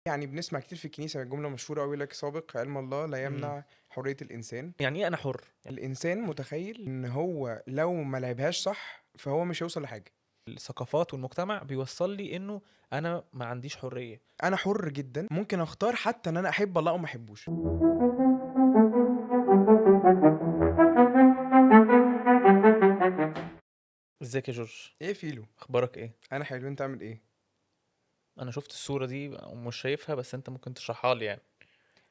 يعني بنسمع كتير في الكنيسة جملة مشهورة أوي، لك سابق علم الله لا يمنع حرية الإنسان. يعني ايه انا حر؟ الإنسان متخيل إن هو لو ما لعبهاش صح فهو مش هيوصل لحاجة. الثقافات والمجتمع بيوصل لي انه انا ما عنديش حريه. أنا حر جدا، ممكن أختار حتى إن أنا أحب الله أو ما أحبوش. ازيك يا جورج؟ إيه فيلو؟ اخبارك ايه؟ أنا حلو، أنت عامل إيه؟ انا شفت الصوره دي ومش شايفها، بس انت ممكن تشرحها لي يعني.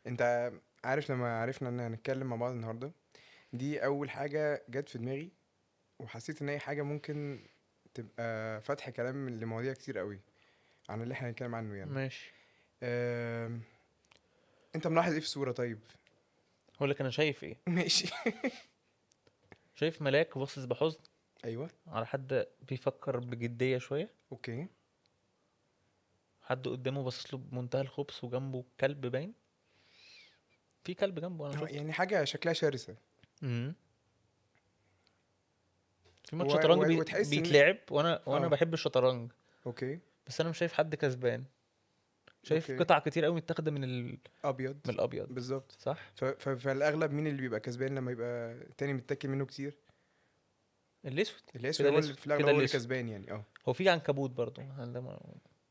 أنت عارف لما عرفنا إن هنتكلم مع بعض النهاردة، دي أول حاجة جت في دماغي، وحسيت إن هي حاجة ممكن تبقى فتح كلام لمواضيع كتير قوي عن اللي احنا هنتكلم عنه يعني. ماشي. أم... انت ملاحظ ايه في الصورة طيب؟ هقول لك انا شايف ايه. ماشي. شايف ملاك باصص بحزن ايوه. على حد بيفكر بجديه شويه. اوكي. حد قدامه باصص له بمنتهى الخبث، وجنبه كلب باين. في كلب جنبه انا شفته. يعني حاجة شكلها شرسة. امم في و... ماتش شطرنج وتحس ان بيتلعب، وانا اه بحب الشطرنج. اوكي. بس انا مش شايف حد كسبان. شايف اوكي. قطع كتير قوي متاخده ابيض. من الابيض. بالظبط. صح. فالاغلب مين اللي بيبقى كسبان لما يبقى التاني متاكل منه كتير؟ الاسود. الاسود كده هو اللي الاسود، في الاغلب كده هو اللي الاسود. كسبان يعني هو في عنكبوت برضو، هل ده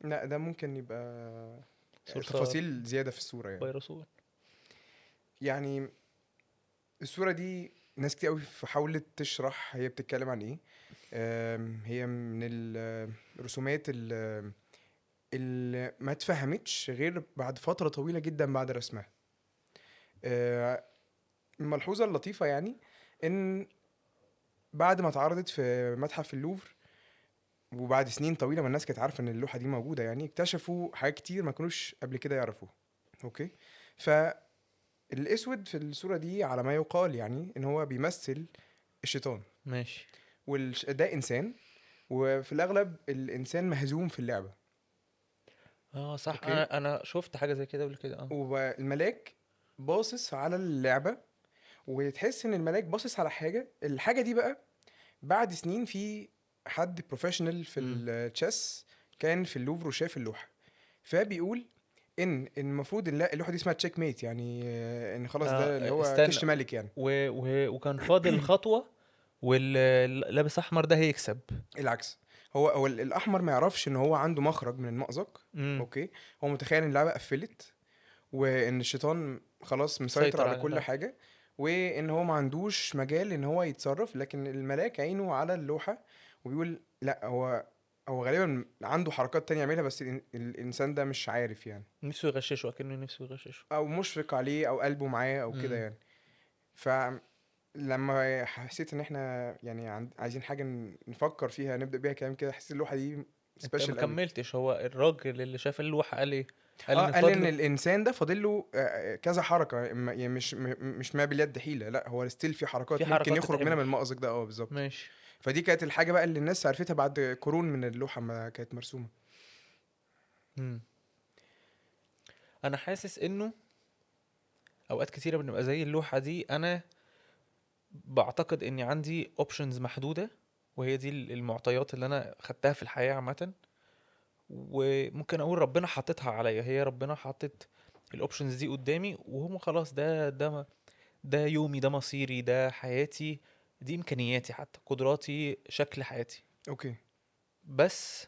لا ده ممكن يبقى صرصار؟ تفاصيل زيادة في الصورة يعني. فيروسول. يعني الصورة دي ناس كتير قوي حاولت تشرح هي بتتكلم عن ايه. هي من الرسومات اللي ما اتفهمتش غير بعد فترة طويلة جدا بعد رسمها. آه، الملحوظة اللطيفة يعني ان بعد ما اتعرضت في متحف اللوفر، وبعد سنين طويلة ما الناس كانت عارفة ان اللوحة دي موجودة، يعني اكتشفوا حاجات كتير ما كانوش قبل كده يعرفوها. اوكي. فالاسود في الصورة دي على ما يقال يعني ان هو بيمثل الشيطان، ماشي. ده انسان، وفي الاغلب الانسان مهزوم في اللعبة. اه صح، اوكي. انا شفت حاجه زي كده قبل كده. اه. والملاك باصص على اللعبة، وتحس ان الملاك باصص على حاجة، الحاجة دي بقى بعد سنين في حد بروفيشنال في امم التشيس كان في اللوفر وشاف اللوحة، فبيقول ان المفروض ان اللوحة دي اسمها تشيك ميت، يعني ان خلاص ده اللي هو استنى. كش ملك يعني. وكان فاضل خطوه، واللي لابس احمر ده هيكسب. العكس، هو الاحمر ما يعرفش ان هو عنده مخرج من المأزق. امم اوكي. هو متخيل ان اللعبة قفلت، وان الشيطان خلاص مسيطر سيطر على على كل اللعب. حاجة، وان هو ما عندوش مجال ان هو يتصرف، لكن الملاك عينه على اللوحة وبيقول لا، هو غالبا عنده حركات تانية يعملها، بس الانسان ده مش عارف يعني، نفسه يغششه، اكنه نفسه يغششه. او مشفق عليه او قلبه معاه او كده امم يعني. فلما حسيت ان احنا يعني عايزين حاجة نفكر فيها نبدأ بيها كلام كده، حسيت اللوحة دي انت ما سبيشال قوي. كملتش. هو الراجل اللي شاف اللوحه قال ايه؟ قال اه ان قال ان فاضله. الانسان ده فاضل له كذا حركه، يعني مش ما باليد حيله، لا هو ستيل في في حركات ممكن حركات يخرج منها تتعمل. من المأزق ده، بالظبط. ماشي. فدي كانت الحاجه بقى اللي الناس عرفتها بعد قرون من اللوحه ما كانت مرسومه. امم انا حاسس انه اوقات كتيره بنبقى زي اللوحه دي. انا بعتقد اني عندي اوبشنز محدودة، وهي دي المعطيات اللي انا خدتها في الحياة عامة. وممكن اقول ربنا حاططها عليا، هي ربنا حاطط الاوبشنز دي قدامي، وهم خلاص ده يومي، ده مصيري، ده حياتي، دي امكانياتي، حتى قدراتي، شكل حياتي. اوكي. بس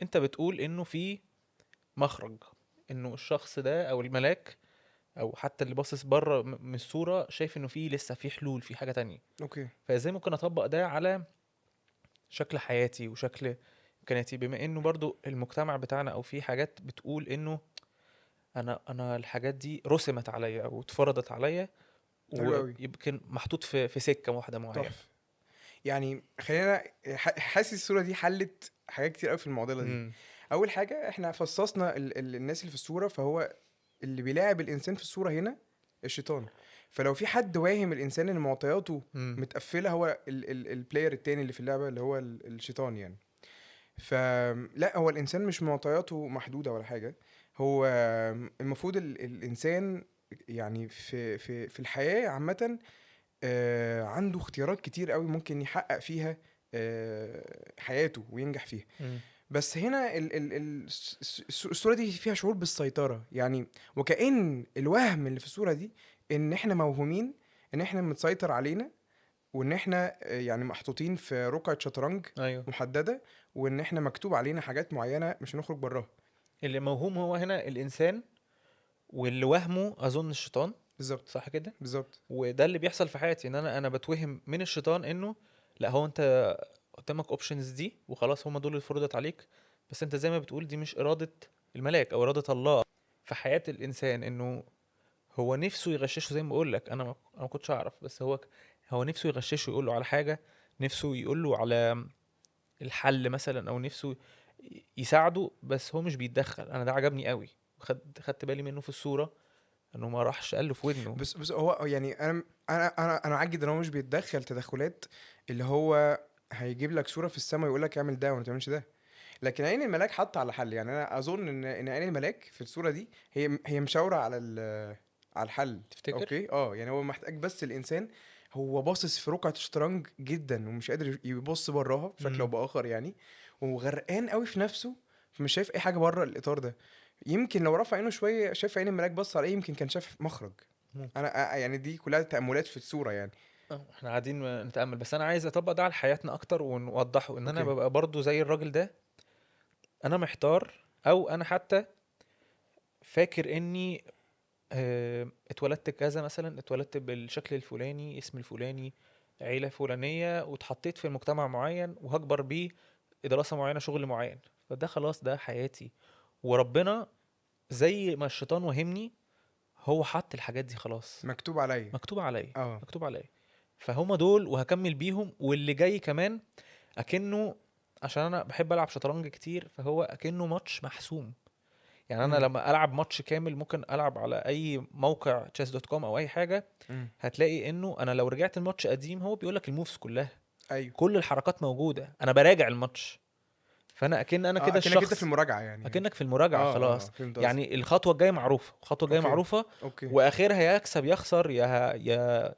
انت بتقول انه في مخرج، انه الشخص ده او الملاك او حتى اللي باصص بره من الصورة شايف انه في لسه في حلول، في حاجة تانية. اوكي. فازاي ممكن اطبق ده على شكل حياتي وشكل امكانياتي، بما انه برضو المجتمع بتاعنا او في حاجات بتقول انه انا الحاجات دي رسمت عليا او اتفرضت عليا، حلو قوي. ويمكن محطوط في سكة واحدة معينة. تحفه. يعني خلينا حاسس الصوره دي حلت حاجات كتير قوي في المعضله دي. امم اول حاجه احنا فصصنا الناس اللي في الصوره، فهو اللي بيلاعب الانسان في الصوره هنا الشيطان. فلو في حد واهم الانسان ان معطياته امم متقفله، هو البلاير التاني اللي في اللعبه اللي هو الشيطان يعني. فلا هو الانسان مش معطياته محدوده ولا حاجه. هو المفروض الانسان يعني في الحياه عامه عنده اختيارات كتير قوي ممكن يحقق فيها حياته وينجح فيها. امم بس هنا الصورة دي فيها شعور بالسيطرة يعني، وكأن الوهم اللي في الصورة دي ان احنا موهومين، ان احنا متسيطر علينا، وان احنا يعني محطوطين في رقعة شطرنج ايوه. محددة، وان احنا مكتوب علينا حاجات معينة مش هنخرج براها. اللي موهوم هو هنا الانسان، واللي وهمه اظن الشيطان. بالظبط. صح كده؟ بالظبط. وده اللي بيحصل في حياتي، ان انا بتوهم من الشيطان انه لا، هو انت قدامك اوبشنز دي وخلاص، هم دول اللي فرضت عليك. بس انت زي ما بتقول دي مش اراده الملاك او اراده الله في حياه الانسان، انه هو نفسه يغششه. زي ما بقول لك، انا ما كنتش اعرف، بس هو نفسه يغششه، يقول له على حاجه، نفسه يقول له على الحل مثلا، او نفسه يساعده، بس هو مش بيتدخل. انا ده عجبني قوي، خدت بالي منه في الصوره، انه ما راحش قال له في ودنه. بس هو يعني انا عاجد ان هو مش بيتدخل تدخلات اللي هو هيجيب لك صورة في السماء ويقول لك اعمل ده وما تعملش ده. لكن عين الملاك حط على حل. يعني انا اظن ان عين الملاك في الصورة دي هي مشاورة على على الحل. تفتكر؟ اوكي يعني هو محتاج بس الانسان، هو باصص في رقعة شطرنج جدا ومش قادر يبص براها بشكل او امم. باخر يعني، وغرقان قوي في نفسه، فمش شايف اي حاجة بره الاطار ده. يمكن لو رفع عينه شوية شاف عين الملاك بص عليه، يمكن كان شاف مخرج. ممكن. انا يعني دي كلها تأملات في الصورة يعني. احنا قاعدين نتأمل، بس انا عايز اطبق ده على حياتنا اكتر ونوضحه، ان انا اوكي. ببقى برضو زي الراجل ده. انا محتار، او انا حتى فاكر اني اتولدت كذا مثلا، اتولدت بالشكل الفلاني، اسم الفلاني، عيلة فلانية، واتحطيت في مجتمع معين وهكبر بيه دراسة معينة، شغل معين. فده خلاص ده حياتي. وربنا زي ما الشيطان وهمني، هو حط الحاجات دي خلاص مكتوب عليا. مكتوب عليا. اه. مكتوب عليا. فهم دول وهكمل بيهم، واللي جاي كمان اكنه، عشان انا بحب العب شطرنج كتير، فهو اكنه ماتش محسوم. يعني انا امم. لما العب ماتش كامل، ممكن العب على اي موقع chess.com او اي حاجه، امم. هتلاقي انه انا لو رجعت الماتش قديم، هو بيقول لك الموفز كلها، ايوه. كل الحركات موجوده، انا براجع الماتش. فانا انا اه، كده اكنك انت في الشخص، المراجعة يعني. اكنك في المراجعه خلاص. فهمت قصدك. يعني الخطوه الجايه معروفه، الخطوه الجايه اوكي. معروفه، اوكي. واخرها يا يكسب يخسر، يا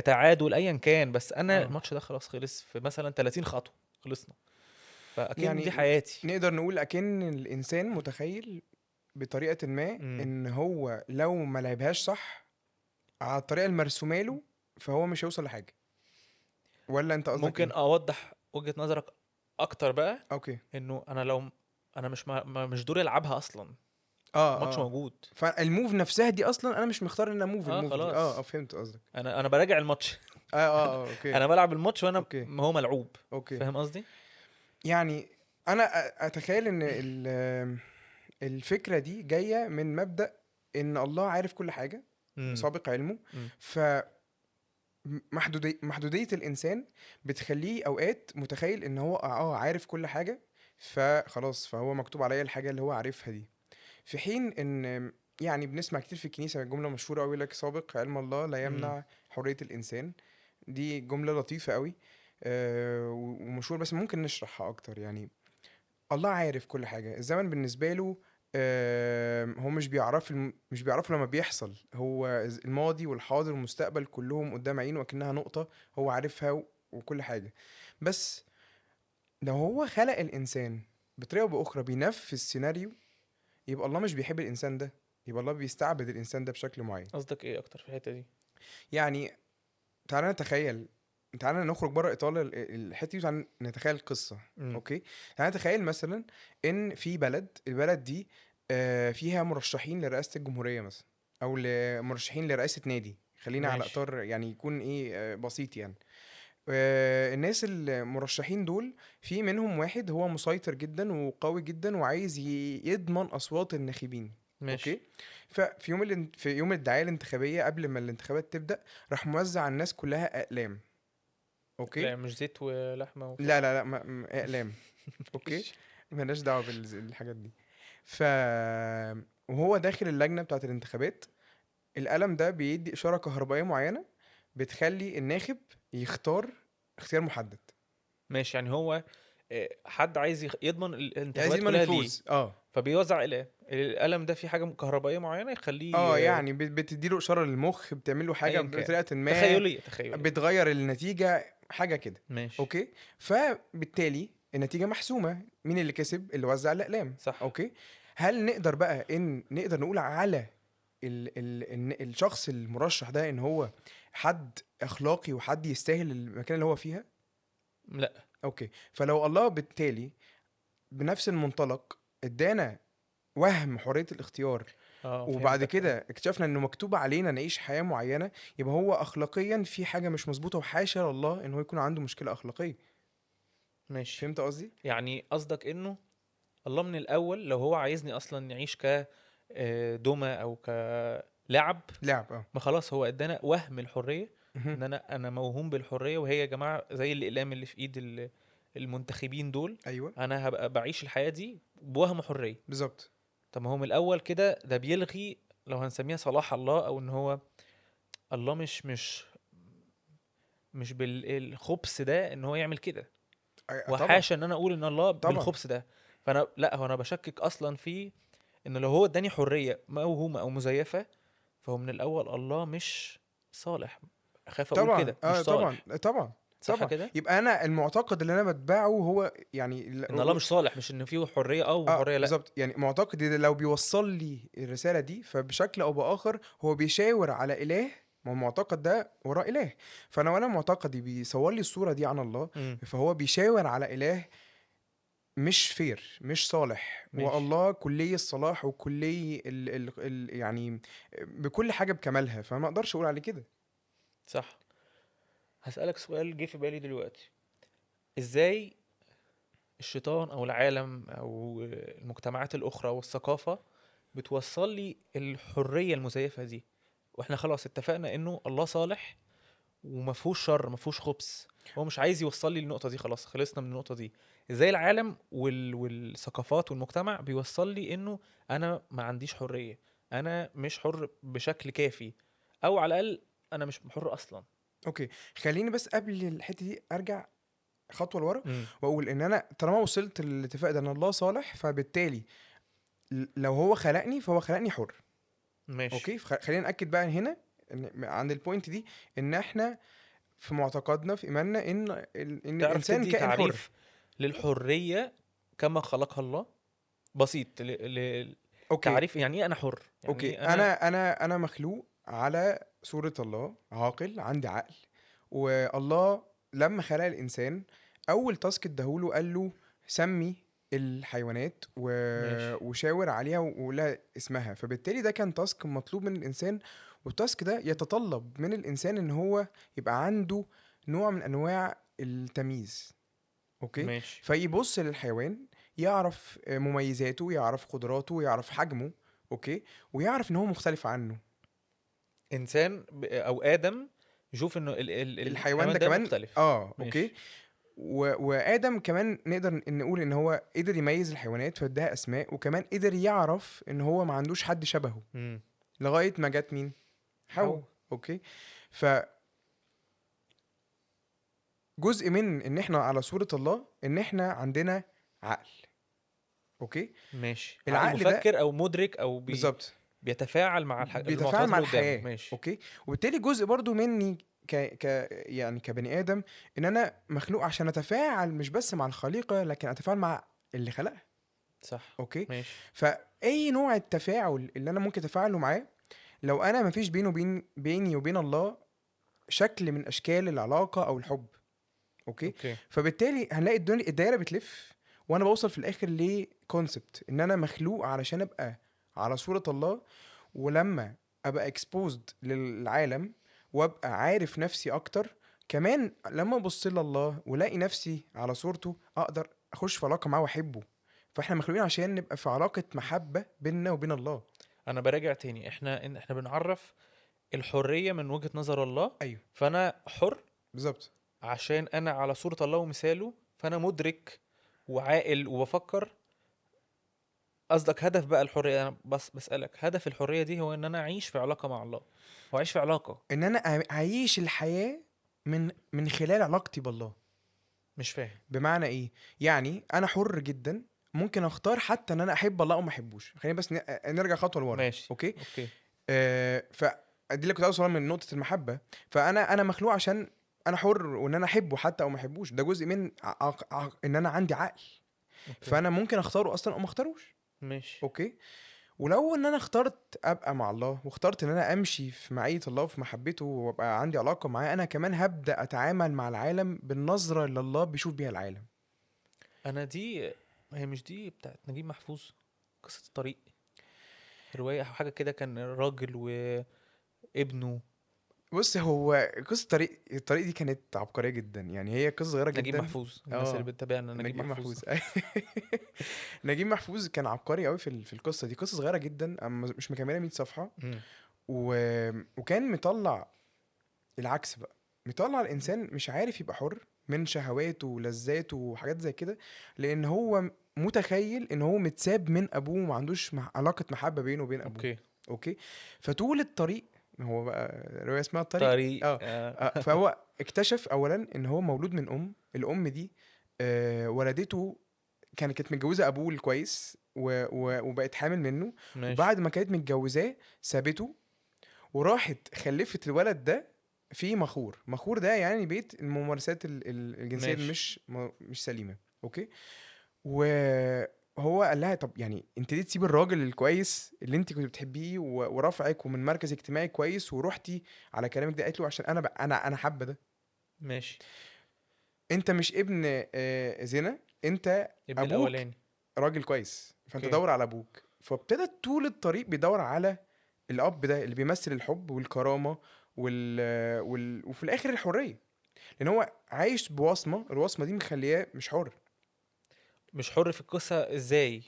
تعادل، ايا كان. بس انا اه الماتش ده خلاص خلص في مثلا 30 خطوه، خلصنا. فاكن دي يعني حياتي. نقدر نقول اكن الانسان متخيل بطريقة ما امم. ان هو لو ما لعبهاش صح على الطريقة المرسومة له، فهو مش هيوصل لحاجة. ولا انت قصدك ممكن ايه؟ اوضح وجهة نظرك اكتر بقى؟ اوكي. انه انا لو انا مش دوري العبها اصلا، الماتش اه موجود. فالموف نفسها دي اصلا انا مش مختار ان انا موف اه الموف دي. خلاص، فهمت قصدك. انا براجع الماتش. اوكي. انا بلعب الماتش وانا اوكي. هو ملعوب. اوكي. فاهم قصدي؟ يعني انا اتخيل ان الفكرة دي جاية من مبدأ ان الله عارف كل حاجة امم. بسابق علمه. امم. ف محدودية الإنسان بتخليه أوقات متخيل إن هو عارف كل حاجة، فخلاص فهو مكتوب عليا الحاجة اللي هو عارفها دي. في حين إن يعني بنسمع كتير في الكنيسة جملة مشهورة أوي، لك سابق علم الله لا امم. يمنع حرية الإنسان. دي جملة لطيفة أوي ومشهور، بس ممكن نشرحها أكتر يعني. الله عارف كل حاجة. الزمن بالنسبة له هو مش بيعرفه لما بيحصل. هو الماضي والحاضر والمستقبل كلهم قدام عينه وكأنها نقطة، هو عارفها وكل حاجة. بس لو هو خلق الإنسان بطريقة أو بأخرى بينفذ السيناريو، يبقى الله مش بيحب الإنسان ده، يبقى الله بيستعبد الإنسان ده بشكل معين. قصدك ايه اكتر في الحتة دي؟ يعني تعالى نتخيل، تعالى نخرج بره اطار الحته دي وتعالى نتخيل قصه. امم. اوكي. تعالى نتخيل مثلا ان في البلد دي فيها مرشحين لرئاسه الجمهوريه مثلا، او مرشحين لرئاسه نادي. خلينا على ماشي. اطار يعني يكون ايه بسيط يعني. الناس المرشحين دول في منهم واحد هو مسيطر جدا وقوي جدا وعايز يضمن اصوات الناخبين. ماشي. اوكي. ففي يوم في يوم الدعايه الانتخابيه قبل ما الانتخابات تبدا، راح موزع على الناس كلها اقلام. اوكي. لا، مش زيت ولحمة وكده. لا اقلام. اوكي. ماشي. مالناش دعوه بالحاجات دي. ف وهو داخل اللجنه بتاعه الانتخابات، القلم ده بيدي اشاره كهربائيه معينه بتخلي الناخب يختار اختيار محدد. ماشي، يعني هو حد عايز يضمن عايز الانتخابات يضمن كلها ليه، الفوز. فبيوزع القلم ده فيه حاجة كهربائية معينة يخليه يعني بتديله اشاره للمخ، بتعمل له حاجه ايا كان. بطريقه ما، تخيلية تخيلية. بتغير النتيجه حاجه كده. ماشي. اوكي. فبالتالي النتيجه محسومه، مين اللي كسب؟ اللي وزع الاقلام. صح. اوكي، هل نقدر بقى نقدر نقول على إن الشخص المرشح ده ان هو حد اخلاقي وحد يستاهل المكان اللي هو فيها؟ لا. اوكي، فلو الله بالتالي بنفس المنطلق ادانا وهم حرية الاختيار، وبعد فهمتك. كده اكتشفنا انه مكتوب علينا نعيش حياة معينة، يبقى هو اخلاقيا في حاجة مش مظبوطة، وحاشا لله ان هو يكون عنده مشكلة اخلاقية. ماشي. فهمت قصدي؟ يعني قصدك انه الله من الاول لو هو عايزني اصلا نعيش ك دمى او كلعب، لعب ما خلاص هو ادانا وهم الحريه، مهم. ان انا موهوم بالحريه، وهي يا جماعه زي الاقلام اللي في ايد المنتخبين دول. ايوه انا هبقى بعيش الحياه دي بوهم حريه. بالظبط. طب ما هو من الاول كده ده بيلغي، لو هنسميها صلاح الله، او ان هو الله مش بالخبث ده ان هو يعمل كده. طبعا وحاشا ان انا اقول ان الله طبعا بالخبث ده. فانا لا، هو انا بشكك اصلا في ان لو هو اداني حريه موهومه او مزيفه، فهو من الاول الله مش صالح. اخاف اقول طبعا كده مش طبعا صالح. طبعا صح طبعا. كده؟ يبقى انا المعتقد اللي انا بتبعه هو يعني ان الله مش صالح، مش ان فيه حريه وحريه لا. بالظبط، يعني معتقدي ده لو بيوصل لي الرساله دي فبشكل او باخر هو بيشاور على اله. ما هو المعتقد ده وراه اله، فانا وانا معتقدي بيصور لي الصوره دي عن الله، امم. فهو بيشاور على اله مش فير، مش صالح. ماشي. والله كلي الصلاح وكلي يعني بكل حاجه بكمالها، فما اقدرش اقول عليه كده. صح. هسألك سؤال جه في بالي دلوقتي. ازاي الشيطان او العالم او المجتمعات الاخرى والثقافه بتوصل لي الحريه المزيفه دي، واحنا خلاص اتفقنا انه الله صالح وما فيهوش شر، ما فيهوش خبث. هو مش عايز يوصل لي النقطه دي، خلاص خلصنا من النقطه دي. ازاي العالم والثقافات والمجتمع بيوصل لي انه انا ما عنديش حريه، انا مش حر بشكل كافي، او على الاقل انا مش حر اصلا؟ اوكي، خليني بس قبل الحته دي ارجع خطوه لورا، امم. واقول ان انا طالما وصلت للاتفاق ده ان الله صالح، فبالتالي لو هو خلقني فهو خلقني حر. ماشي. اوكي، خلينا ناكد بقى هنا ان عند البوينت دي ان احنا في معتقدنا في ايماننا ان تعرف الانسان تدي كائن حر. تعريف للحريه كما خلقها الله؟ بسيط. اوكي تعريف يعني ايه انا حر، يعني اوكي، ايه انا. انا مخلوق على صورة الله، عاقل، عندي عقل. والله لما خلق الانسان اول تاسك اداهوله قال له سمي الحيوانات ماشي. وشاور عليها وقول لها اسمها. فبالتالي ده كان تاسك مطلوب من الانسان، والتاسك ده يتطلب من الانسان ان هو يبقى عنده نوع من انواع التمييز. اوكي، ماشي. فيبص للحيوان، يعرف مميزاته، يعرف قدراته، يعرف حجمه. اوكي، ويعرف ان هو مختلف عنه. انسان او ادم يشوف انه الحيوان ده الحيوان ده كمان مختلف. اوكي. ماشي. وادم كمان نقدر نقول ان هو قدر يميز الحيوانات فاداها اسماء، وكمان قدر يعرف ان هو ما عندوش حد شبهه امم. لغايه ما جت مين؟ حواء. حو. اوكي، فجزء من ان احنا على صورة الله ان احنا عندنا عقل. اوكي، ماشي. عقل العقل ده مفكر او مدرك او بالظبط بيتفاعل مع بيتفاعل المعطيات مع اللي قدامه. الحياة. ماشي. اوكي، وبالتالي جزء برضو مني يعني كبني ادم، ان انا مخلوق عشان اتفاعل مش بس مع الخليقة لكن اتفاعل مع اللي خلقها. صح. اوكي، ماشي. فاي نوع التفاعل اللي انا ممكن اتفاعله معاه، لو انا مفيش بيني وبين الله شكل من اشكال العلاقة او الحب. اوكي، اوكي. فبالتالي هنلاقي الدايرة بتلف، وانا بوصل في الاخر لكونسبت ان انا مخلوق علشان ابقى على صورة الله. ولما ابقى exposed للعالم وابقى عارف نفسي اكتر، كمان لما ابص لله والاقي نفسي على صورته اقدر اخش في علاقه معاه واحبه. فاحنا مخلوقين عشان نبقى في علاقه محبه بيننا وبين الله. انا براجع تاني، احنا بنعرف الحريه من وجهة نظر الله. ايوه فانا حر بالظبط. عشان انا على صورة الله ومثاله، فانا مدرك وعاقل وبفكر. قصدك هدف بقى الحرية؟ انا بس بسألك، هدف الحرية دي هو ان انا اعيش في علاقة مع الله، واعيش في علاقة. ان انا اعيش الحياه من خلال علاقتي بالله. مش فاهم. بمعنى ايه؟ يعني انا حر جدا، ممكن اختار حتى ان انا احب الله او ما احبوش. خلينا بس نرجع خطوه لورا. ماشي. اوكي، اوكي. فدي اللي كنت عاوز اوصلها من نقطه المحبه. فانا مخلوق عشان انا حر وان انا احبه حتى او ما احبوش، ده جزء من ان انا عندي عقل. اوكي فانا ممكن اختاره اصلا او ما اختاروش. ماشي. اوكي. ولو ان انا اخترت ابقى مع الله، واخترت ان انا امشي في معية الله وفي محبته وابقى عندي علاقة معاه، انا كمان هبدأ اتعامل مع العالم بالنظرة اللي الله بيشوف بيها العالم. انا دي، هي مش دي بتاعت نجيب محفوظ، قصة الطريق، رواية او حاجة كده، كان راجل وابنه. بص، هو قصة الطريق دي كانت عبقرية جدا، يعني هي قصة صغيرة نجيب جدا. محفوظ، الناس اللي اه، بتتابعنا نجيب نجيب محفوظ. محفوظ. نجيب محفوظ كان عبقري قوي في القصة دي. قصة صغيرة جدا، اما مش مكملة 100 صفحة. مم. و... وكان مطلع العكس بقى، مطلع الانسان مش عارف يبقى حر من شهواته ولذاته وحاجات زي كده، لان هو متخيل ان هو متساب من ابوه وما عندوش علاقة محبة بينه وبين ابوه. اوكي. اوكي. فطول الطريق، هو بقى رواية اسمها الطريق. طريق اه. فهو اكتشف اولا ان هو مولود من الام دي ولدته كانت متجوزة ابوه الكويس وبقت حامل منه. ماشي. وبعد ما كانت متجوزاه سابته وراحت خلفت الولد ده في مخور ده يعني بيت الممارسات الجنسيه اللي ماشي. مش سليمه. اوكي. وهو قال لها طب يعني انت ليه تسيب الراجل الكويس اللي انت كنت بتحبيه ورافعك ومن مركز اجتماعي كويس ورحتي على كلامك ده؟ قالت له عشان انا انا حابه ده. ماشي. انت مش ابن زنا، انت ابن ابوك الاولاني. راجل كويس، فانت اوكي. دور على ابوك. فابتدى طول الطريق بيدور على الاب ده اللي بيمثل الحب والكرامه وفي الاخر الحريه، لان هو عايش بوصمه، الوصمه دي مخلياه مش حر. مش حر في القصة ازاي؟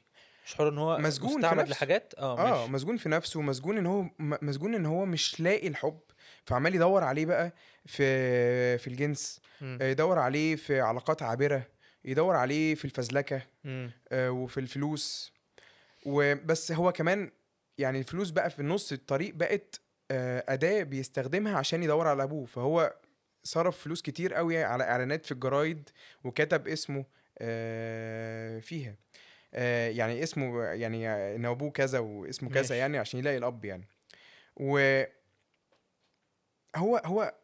مش حر ان هو مسجون في مستعبد نفسه. لحاجات، ماشي. مسجون في نفسه، مسجون ان هو مسجون ان هو مش لاقي الحب، فعمال يدور عليه بقى في الجنس، مم. يدور عليه في علاقات عابره، يدور عليه في الفزلكه مم. وفي الفلوس. وبس هو كمان يعني الفلوس بقى في نص الطريق بقت أداة بيستخدمها عشان يدور على أبوه. فهو صرف فلوس كتير قوي على إعلانات في الجرايد، وكتب اسمه فيها، يعني اسمه يعني إن أبوه كذا واسمه كذا ماشي. يعني عشان يلاقي الأب يعني. وهو هو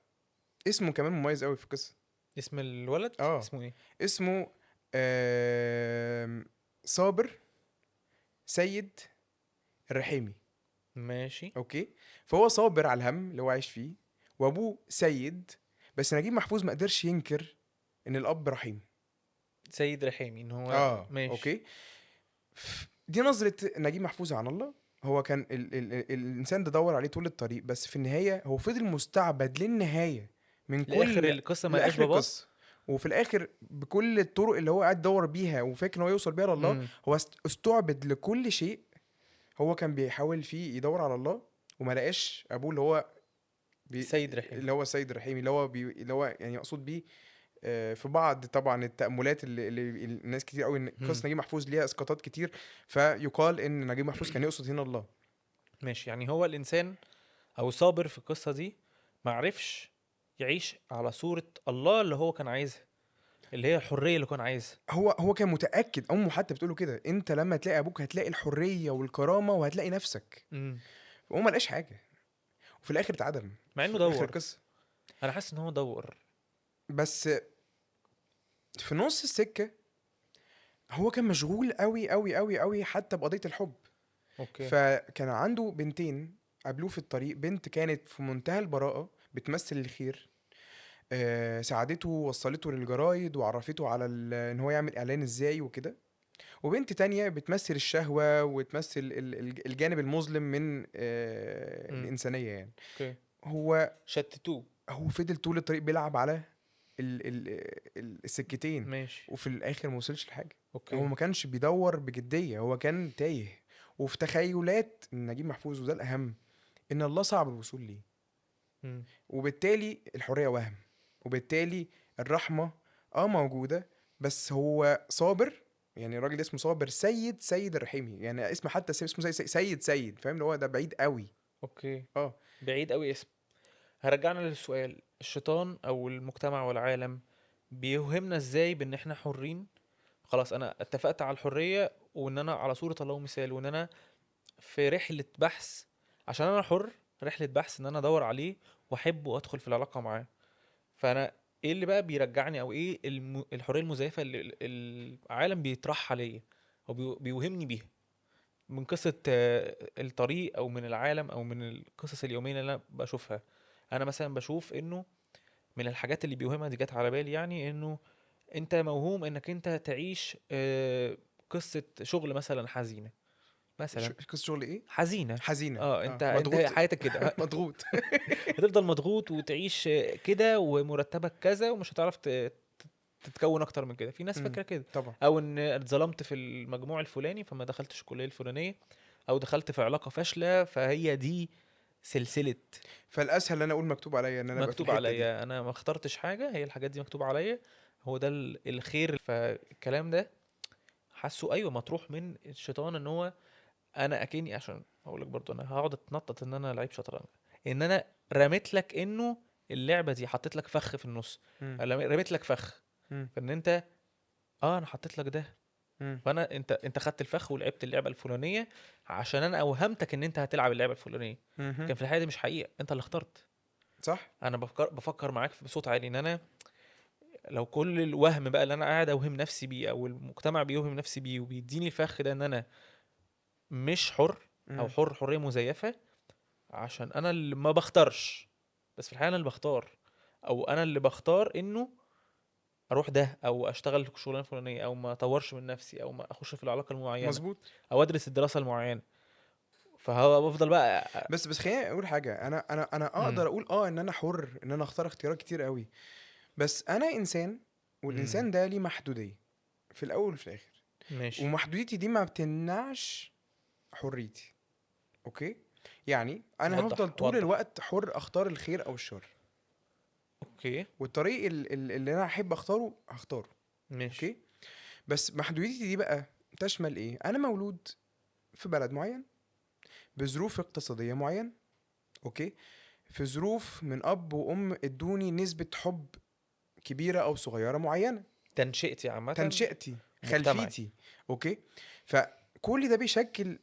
اسمه كمان مميز قوي في القصة. اسم الولد اه، اسمه ايه؟ اسمه صابر سيد الرحيمي. ماشي. اوكي. فهو صابر على الهم اللي هو عايش فيه، وابوه سيد. بس نجيب محفوظ ما قدرش ينكر ان الاب رحيم. سيد رحامي ان هو اه. ماشي. اوكي. دي نظرة نجيب محفوظ عن الله. هو كان الانسان ده دور عليه طول الطريق، بس في النهاية هو فضل مستعبد للنهاية من لاخر كل القصة ما لقاش لاخر باباه. القصة. وفي الاخر بكل الطرق اللي هو قاعد يدور بيها وفاكر ان هو يوصل بيها لله، امم. هو استعبد لكل شيء. هو كان بيحاول فيه يدور على الله وما لقاش ابوه اللي هو سيد رحامي. اللي هو السيد الرحيمي، اللي هو يعني مقصود بيه في بعض طبعا التأملات اللي الناس كتير قوي ان امم. قصة نجيب محفوظ ليها اسقاطات كتير، فيقال ان نجيب محفوظ كان يقصد هنا الله. ماشي، يعني هو الانسان او صابر في القصة دي ما عرفش يعيش على صورة الله اللي هو كان عايزها، اللي هي الحرية اللي كان عايزها. هو كان متأكد، امه حتى بتقول له كده، انت لما تلاقي ابوك هتلاقي الحرية والكرامة وهتلاقي نفسك. امم. وهو ما لقاش حاجة، وفي الاخر اتعدم مع انه في اخر دور. القصة. انا حاسس ان هو دور. بس في نص السكة هو كان مشغول قوي قوي قوي قوي حتى بقضية الحب. اوكي. فكان عنده بنتين قابلوه في الطريق. بنت كانت في منتهى البراءة بتمثل الخير، ساعدته ووصلته للجرايد وعرفته على ان هو يعمل اعلان ازاي وكده. وبنت تانية بتمثل الشهوة وتمثل الجانب المظلم من امم. الإنسانية يعني. اوكي. هو شتتوه. هو فضل طول الطريق بيلعب على السكتين، ماشي. وفي الآخر ما وصلش لحاجة. هو اوكي. ما كانش بيدور بجدية، هو كان تايه وفي تخيلات نجيب محفوظ. وده الأهم، إن الله صعب الوصول ليه، امم. وبالتالي الحرية وهم، وبالتالي الرحمة موجودة. بس هو صابر، يعني الراجل ده اسمه صابر سيد الرحيمي، يعني اسم حتى اسمه سيد فاهم اللي هو ده بعيد قوي. اوكي. اه. بعيد قوي اسم. هرجعنا للسؤال، الشيطان او المجتمع والعالم بيوهمنا ازاي بان احنا حرين؟ خلاص انا اتفقت على الحرية وان انا على صورة الله ومثال، وان انا في رحلة بحث عشان انا حر، رحلة بحث ان انا ادور عليه واحبه وادخل في العلاقة معاه. فانا ايه اللي بقى بيرجعني، او ايه الحريه المزيفه اللي العالم بيطرحها ليا او بيوهمني بيها من قصه الطريق، او من العالم، او من القصص اليوميه اللي انا بشوفها. انا مثلا بشوف انه من الحاجات اللي بيوهمها دي، جت على بالي يعني، انه انت موهوم انك انت تعيش قصه شغل مثلا حزينه، مثلا قصة شغل ايه؟ حزينه. حزينة، اه، انت مضغوط. حياتك كده. مضغوط. هتفضل مضغوط وتعيش كده، ومرتبك كذا، ومش هتعرف تتكون اكتر من كده. في ناس فاكره كده. طبعا. او ان اتظلمت في المجموع الفلاني فما دخلتش الكليه الفلانيه، او دخلت في علاقه فاشله فهي دي سلسله. فالاسهل ان انا اقول مكتوب عليا ان انا ابقى في مكتوب الحتة دي. عليا، انا ما اخترتش حاجه، هي الحاجات دي مكتوب عليا، هو ده الخير. فالكلام ده حاسه ايوه مطروح من الشيطان، ان هو انا اكني، عشان اقول لك برضو انا هقعد اتنطط ان انا لعيب شطرنج، ان انا رميت لك انه اللعبه دي حطيت لك فخ في النص، مم. رميت لك فخ، مم. فان انت انا حطيت لك ده، مم. فانا انت خدت الفخ ولعبت اللعبه الفلانيه عشان انا اوهمتك ان انت هتلعب اللعبه الفلانيه. مم. كان في الحقيقه دي مش حقيقه، انت اللي اخترت. صح. انا بفكر معاك بصوت عالي ان انا لو كل الوهم بقى اللي انا قاعد اوهم نفسي بيه، او المجتمع بيوهم نفسي بيه وبيديني الفخ ده، ان انا مش حر، او مم. حريه مزيفه، عشان انا اللي ما بختارش، بس في الحقيقه انا اللي بختار، او انا اللي بختار انه اروح ده، او اشتغل في شغلانه فلانيه، او ما اطورش من نفسي، او ما اخش في العلاقه المعينه، مظبوط. او ادرس الدراسه المعينه. فهو بفضل بقى بس خليني اقول حاجه، انا امم اقدر اقول ان انا حر ان انا اختار اختيارات كتير قوي، بس انا انسان، امم والانسان ده ليه محدوديه في الاول وفي الاخر، ماشي. ومحدوديتي دي ما بتمنعش حريتي. اوكي؟ يعني انا هفضل وضح طول وضح. الوقت حر اختار الخير او الشر، اوكي. والطريق اللي انا احب اختاره هختاره. ماشي. اوكي؟ بس محدوديتي دي بقى تشمل ايه؟ انا مولود في بلد معين، بظروف اقتصاديه معينه. اوكي؟ في ظروف من اب وام ادوني نسبه حب كبيره او صغيره معينه. تنشئتي عامه. تنشئتي، مجتمعي. خلفيتي. اوكي؟ فكل ده بيشكل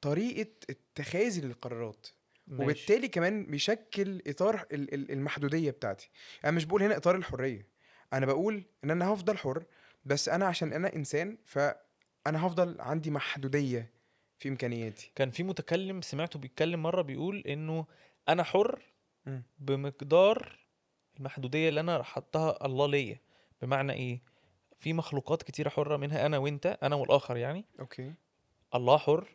طريقه اتخاذي للقرارات، ماشي. وبالتالي كمان بيشكل اطار المحدوديه بتاعتي. انا مش بقول هنا اطار الحريه، انا بقول ان انا هفضل حر، بس انا عشان انا انسان فانا هفضل عندي محدوديه في امكانياتي. كان في متكلم سمعته بيتكلم مره بيقول انه انا حر مم. بمقدار المحدوديه اللي انا حطها الله ليا. بمعنى ايه؟ في مخلوقات كتيره حره، منها انا وانت، انا والاخر يعني. اوكي. الله حر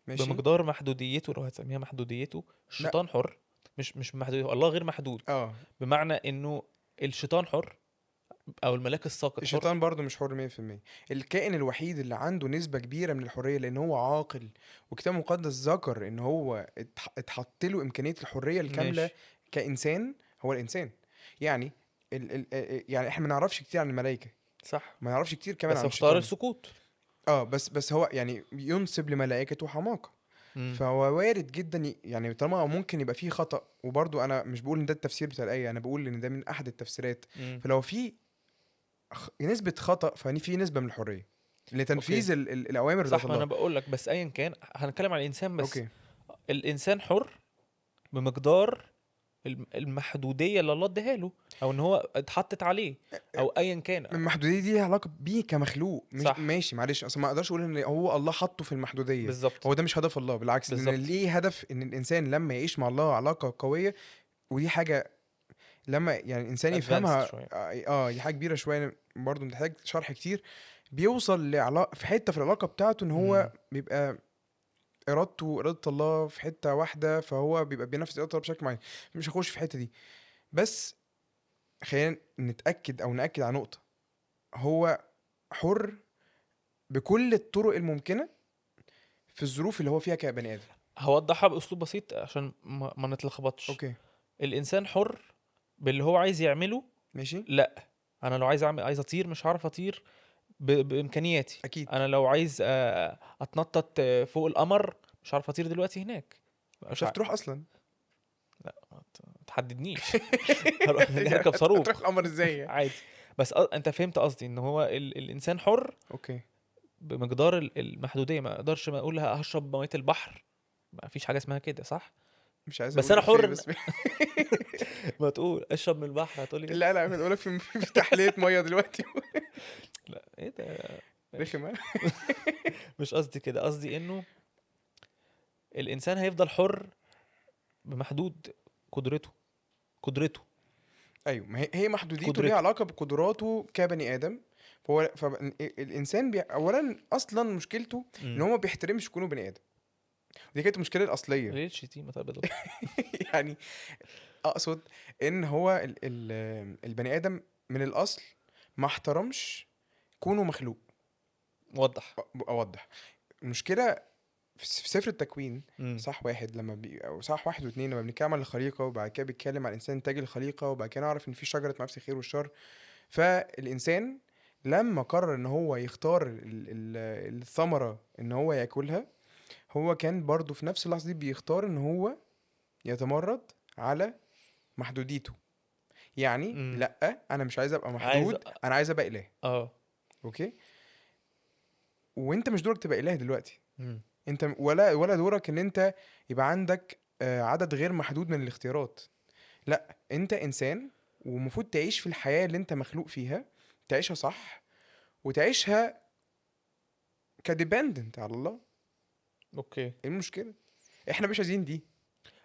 ماشي. بمقدار محدوديته، لو هتسميها محدوديته. لا. الشيطان حر مش محدوديته، الله غير محدود. اه. بمعنى انه الشيطان حر، او الملاك الساقط حر. الشيطان برضو مش حر 100%. الكائن الوحيد اللي عنده نسبة كبيرة من الحرية لأن هو عاقل، والكتاب المقدس ذكر إن هو اتحط له إمكانية الحرية الكاملة ماشي. كإنسان، هو الإنسان. يعني يعني إحنا ما نعرفش كتير عن الملائكة، صح. ما نعرفش كتير كمان بس عن اختار الشيطان. السكوت. بس هو يعني ينسب لملائكته حماقة. امم فهو وارد جدا يعني طالما ممكن يبقى فيه خطأ، وبرضو أنا مش بقول إن ده التفسير بتاع الآية، أنا بقول إن ده من أحد التفسيرات. امم فلو في نسبة خطأ ففي نسبة من الحرية اوكي. لتنفيذ الأوامر بتاعت صح، ما انا الله. بقول لك، بس ايا كان هنتكلم عن الانسان بس. اوكي. الانسان حر بمقدار المحدوديه اللي الله اداها له، او ان هو اتحطت عليه، او ايا كان. المحدودية دي ليها علاقة بيه كمخلوق، مش صح. ماشي معلش، اصل ما اقدرش اقول ان هو الله حطه في المحدودية. بالظبط. هو ده مش هدف الله، بالعكس، لان بالظبط. ليه هدف ان الانسان لما يعيش مع الله علاقة قوية. ودي حاجة لما يعني الانسان ادفانسد يفهمها، شويه. دي حاجة كبيرة شوية برضه محتاج شرح كتير. بيوصل لعلاقة في حتة في العلاقة بتاعته ان امم هو بيبقى ارادته وإرادة الله في حتة واحدة، فهو بيبقى بينفذ إرادة الله بشكل معين. مش هخش في الحتة دي، بس خلينا نتأكد أو نأكد على نقطة. هو حر بكل الطرق الممكنة في الظروف اللي هو فيها كبني آدم. هوضحها باسلوب بسيط عشان ما نتلخبطش. اوكي. الانسان حر باللي هو عايز يعمله. ماشي. لا، انا لو عايز اطير مش هعرف اطير بامكانياتي. اكيد. انا لو عايز اتنطط فوق القمر مش هعرف اطير دلوقتي هناك. مش مش عارف تروح اصلا. لا، ما تحددنيش. هروح هركب صاروخ هتروح القمر ازاي يعني؟ عادي. بس انت فهمت قصدي، ان هو الانسان حر اوكي. بمقدار المحدوديه. ما اقدرش ما اقول هشرب ميه البحر، ما فيش حاجه اسمها كده، صح؟ مش عايز بس اقول انا إفيه حر بس ما تقول اشرب من البحر هتقولي ايه؟ لا بقول لك في تحلية ميه دلوقتي. لا ايه ده؟ ماشي. رخم ها؟ مش قصدي كده، قصدي انه الانسان هيفضل حر بمحدود قدرته. قدرته ايوه، ما هي محدوديته ليها قدرته علاقه بقدراته كبني ادم. فالانسان اولا اصلا مشكلته ان هو ما بيحترمش كونه بني ادم. دي كانت المشكله الاصليه. ليه الشتيمه طيب يا دكتور؟ يعني اقصد ان هو البني ادم من الاصل ما احترمش كونه مخلوق. وضح. اوضح المشكله في سفر التكوين. امم صح واحد او صح واحد واتنين لما بنتكلم عن الخليقه، وبعد كده بيتكلم عن الانسان تاج الخليقه، وبعد كده نعرف ان في شجره معرفه الخير والشر. فالانسان لما قرر ان هو يختار الثمره ان هو ياكلها، هو كان برضو في نفس اللحظه دي بيختار ان هو يتمرد على محدوديته. يعني امم لا، انا مش عايز ابقى عايز محدود، انا عايز ابقى اله. اه اوكي. وانت مش دورك تبقى اله دلوقتي. امم انت ولا دورك ان انت يبقى عندك عدد غير محدود من الاختيارات. لا، انت انسان، ومفروض تعيش في الحياة اللي انت مخلوق فيها، تعيشها صح، وتعيشها كديبندنت على الله. اوكي. ايه المشكلة؟ احنا مش عايزين دي.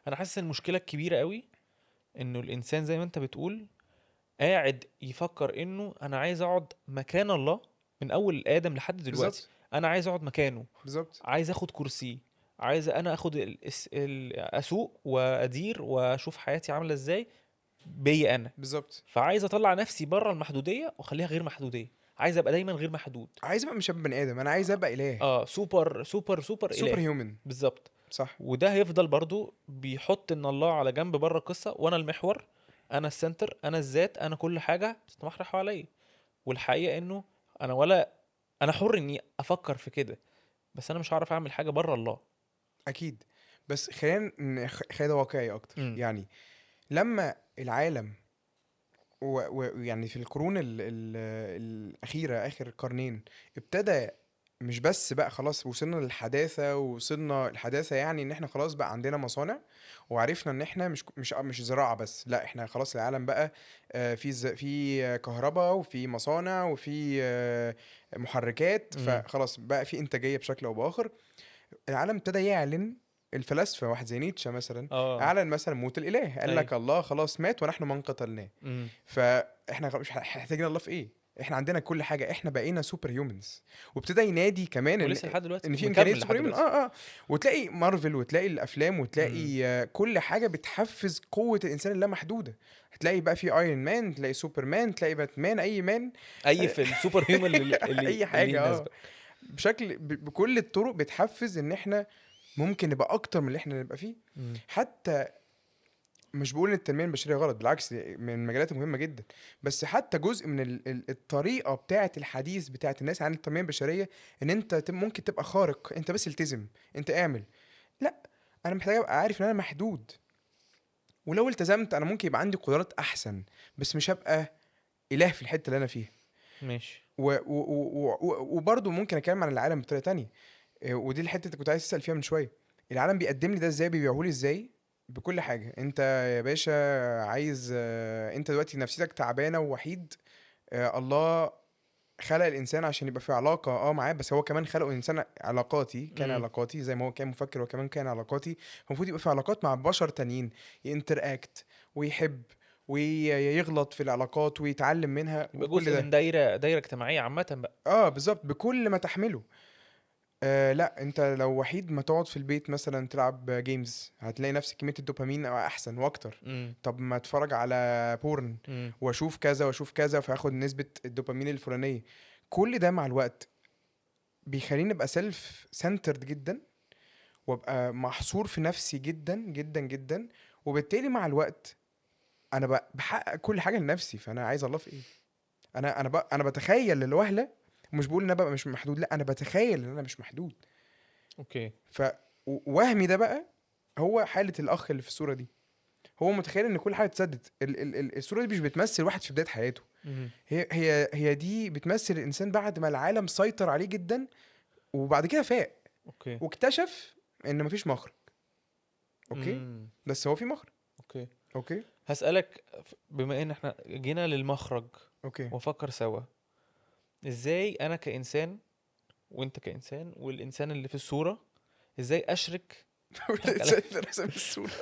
انا حاسس ان المشكله الكبيره قوي انه الانسان زي ما انت بتقول قاعد يفكر انه انا عايز اقعد مكان الله من اول ادم لحد دلوقتي. بالظبط. انا عايز اقعد مكانه، بالظبط. عايز اخد كرسي، عايز انا اخد اسوق وادير واشوف حياتي عامله ازاي بيا انا. بالظبط. فعايز اطلع نفسي بره المحدوديه واخليها غير محدوديه. عايز ابقى دايما غير محدود. عايز ابقى مش ابقى بني ادم، انا عايز ابقى اله. اه سوبر سوبر سوبر سوبر اله. هيومن. بالظبط. صح. وده هيفضل برضو بيحط ان الله على جنب بره القصه، وانا المحور، انا السنتر، انا الذات، انا كل حاجه بتتمحور حواليا. والحقيقه انه انا حر اني افكر في كده، بس انا مش هعرف اعمل حاجه بره الله. اكيد. بس خلينا خلينا واقعي اكتر امم يعني. لما العالم ويعني في القرون الأخيرة، آخر قرنين، ابتدى مش بس بقى خلاص وصلنا للحداثة، ووصلنا الحداثة يعني ان احنا خلاص بقى عندنا مصانع، وعرفنا ان احنا مش زراعة بس، لا احنا خلاص العالم بقى في كهرباء، وفي مصانع، وفي محركات، امم فخلاص بقى في انتاجية بشكل او باخر. العالم ابتدى يعلن. الفلاسفة واحد زي نيتشه مثلا اه اعلن مثلا موت الاله، قال ايوه لك الله خلاص مات ونحن من قتلناه. امم فاحنا مش محتاجين الله في ايه؟ احنا عندنا كل حاجه، احنا بقينا سوبر هيومنز. وابتدى ينادي كمان ولسه لحد دلوقتي ان في امكانيه ومكمل سوبر لحد هيومن. دلوقتي. وتلاقي مارفل، وتلاقي الافلام، امم وتلاقي كل حاجه بتحفز قوه الانسان اللامحدوده. هتلاقي بقى في ايرون مان، تلاقي سوبرمان، تلاقي باتمان، اي مان. اي في السوبر هيومن اي اللي حاجه يناسبك. بكل الطرق بتحفز ان احنا ممكن نبقى اكتر من اللي احنا نبقى فيه. امم حتى مش بقول ان التنميه البشريه غلط، بالعكس دي من المجالات المهمه جدا. بس حتى جزء من الطريقه بتاعه الحديث بتاعه الناس عن التنميه البشريه، ان انت ممكن تبقى خارق، انت بس التزم، انت اعمل. لا، انا محتاج ابقى عارف ان انا محدود، ولو التزمت انا ممكن يبقى عندي قدرات احسن، بس مش هبقى اله في الحته اللي انا فيها. ماشي. وبرضه ممكن اتكلم عن العالم بطريقه تانية. ودي الحته اللي كنت عايز اسال فيها من شويه. العالم بيقدم لي ده ازاي؟ بيبيعهولي ازاي؟ بكل حاجه. انت يا باشا عايز انت دلوقتي نفسيتك تعبانه ووحيد. الله خلق الانسان عشان يبقى في علاقه معاه، بس هو كمان خلقه انسان علاقاتي، كان امم علاقاتي زي ما هو كان مفكر، وكمان كان علاقاتي. المفروض يبقى في علاقات مع بشر تانيين، ينتراكت ويحب ويغلط في العلاقات ويتعلم منها يبقى وكل جزء من ده. دايره اجتماعيه عامه بقى. بالظبط، بكل ما تحمله. لا، انت لو وحيد ما تقعد في البيت مثلا تلعب جيمز، هتلاقي نفس كمية الدوبامين او احسن واكتر. امم طب ما اتفرج على بورن، امم واشوف كذا واشوف كذا، فاخد نسبة الدوبامين الفلانية. كل ده مع الوقت بيخليني ابقى سيلف سنترد جدا، وابقى محصور في نفسي جدا جدا جدا. وبالتالي مع الوقت انا بحقق كل حاجة لنفسي. فانا عايز الله في ايه؟ انا بتخيل الوهلة، ومش بقول ان انا ببقى مش محدود، لا انا بتخيل ان انا مش محدود. اوكي. وهمي ده بقى هو حالة الأخ اللي في الصورة دي. هو متخيل إن كل حاجة اتسدت. الصورة دي مش بتمثل واحد في بداية حياته. امم هي دي بتمثل الإنسان بعد ما العالم سيطر عليه جدا، وبعد كده فاق اوكي. واكتشف إن مفيش مخرج. اوكي، مم. بس هو في مخرج. اوكي، اوكي هسألك بما ان احنا جينا للمخرج اوكي وافكر سوا، ازاي انا كإنسان وانت كإنسان والإنسان اللي في الصورة، ازاي اشرك اضحك عليك. رسم الصورة.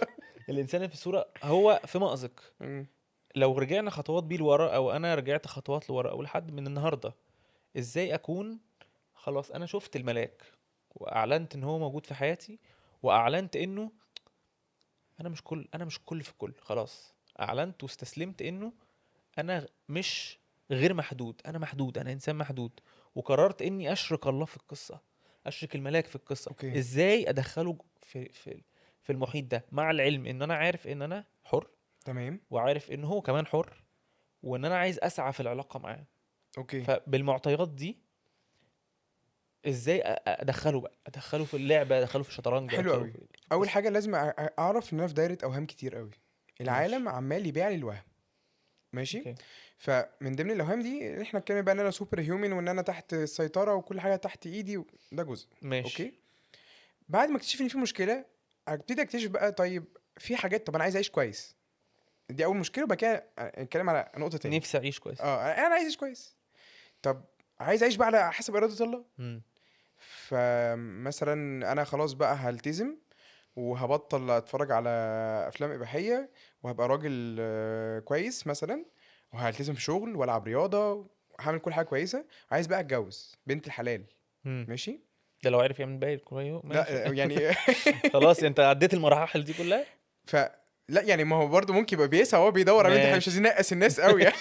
الإنسان اللي في الصورة هو في مأزق، مم. لو رجعنا خطوات بيه لورا او انا رجعت خطوات لورا او لحد من النهارده، ازاي اكون خلاص انا شفت الملاك واعلنت ان هو موجود في حياتي، واعلنت انه انا مش كل في كل، خلاص اعلنت واستسلمت انه انا مش غير محدود، انا محدود، انا انسان محدود، وقررت اني اشرك الله في القصه، اشرك الملاك في القصه. اوكي ازاي ادخله في المحيط ده، مع العلم ان انا عارف ان انا حر، تمام. وعارف ان هو كمان حر، وان انا عايز اسعى في العلاقه معاه. اوكي فبالمعطيات دي ازاي ادخله بقى، ادخله في اللعبه، ادخله في الشطرنج، حلو ادخله قوي. في اول القصه. حاجه لازم اعرف ان انا في دايره اوهام كتير قوي. العالم ماشي. عمال يبيع لي الوهم. ماشي. اوكي. فمن ضمن الاوهام دي ان احنا اتكلمنا بقى ان انا سوبر هيومن وان انا تحت السيطره وكل حاجه تحت ايدي ده جزء. ماشي. اوكي. بعد ما اكتشف ان في مشكله، ابتدي اكتشف بقى طيب في حاجات، طب انا عايز اعيش كويس. دي اول مشكله. وبعد كده نتكلم على نقطه تاني. نفسي اعيش كويس. انا عايز اعيش كويس. طب عايز اعيش بقى على حسب اراده الله. امم. فمثلا انا خلاص بقى هلتزم وهبطل اتفرج على افلام اباحيه وهبقى راجل كويس مثلا، وهلتزم في شغل والعب رياضه وهعمل كل حاجه كويسه. عايز بقى اتجوز بنت الحلال. امم. ماشي. ده لو عرف يعمل باقي كويس ماشي. لا يعني خلاص انت عديت المراحل دي كلها. ف لا يعني ما هو برضه ممكن يبقى بيسعى هو بيدور على بنت الحلال. مش ماشي. عايزين نقص الناس قوي يعني.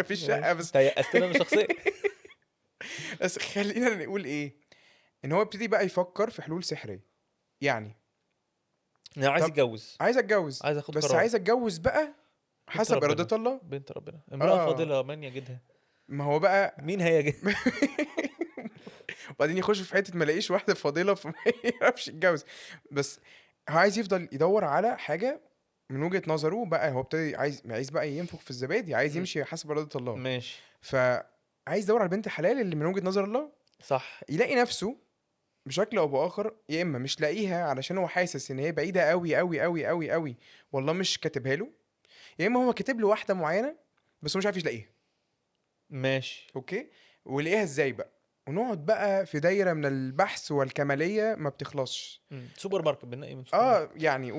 في الشقه ماشي، بس. انت يأستنا من شخصيا. بس خلينا نقول ايه، ان هو ابتدي بقى يفكر في حلول سحريه. يعني انا عايز طب اتجوز، عايز اتجوز، عايز اخد بس قرار. عايز اتجوز بقى بنت حسب ربنا، إرادة الله. بنت ربنا، امرأة اه فاضلة من يجدها. ما هو بقى. مين هيجد؟ وبعدين يخش في حتة ما لاقيش واحدة فاضلة فما يعرفش يتجوز. بس هو عايز يفضل يدور على حاجة من وجهة نظره بقى. هو ابتدي عايز بقى ينفخ في الزبادي، عايز يمشي حسب إرادة الله. ماشي. فعايز يدور على بنت الحلال اللي من وجهة نظر الله. صح. يلاقي نفسه بشكل او باخر، يا اما مش لاقيها علشان هو حاسس ان هي بعيده قوي قوي قوي قوي قوي والله مش كاتبها له، يا اما هو كاتب له واحده معينه بس هو مش عارف يلاقيها. ماشي. اوكي. ويلاقيها ازاي بقى؟ ونقعد بقى في دايره من البحث والكماليه ما بتخلصش. سوبر ماركت، بنلاقي من سوبر ماركت. يعني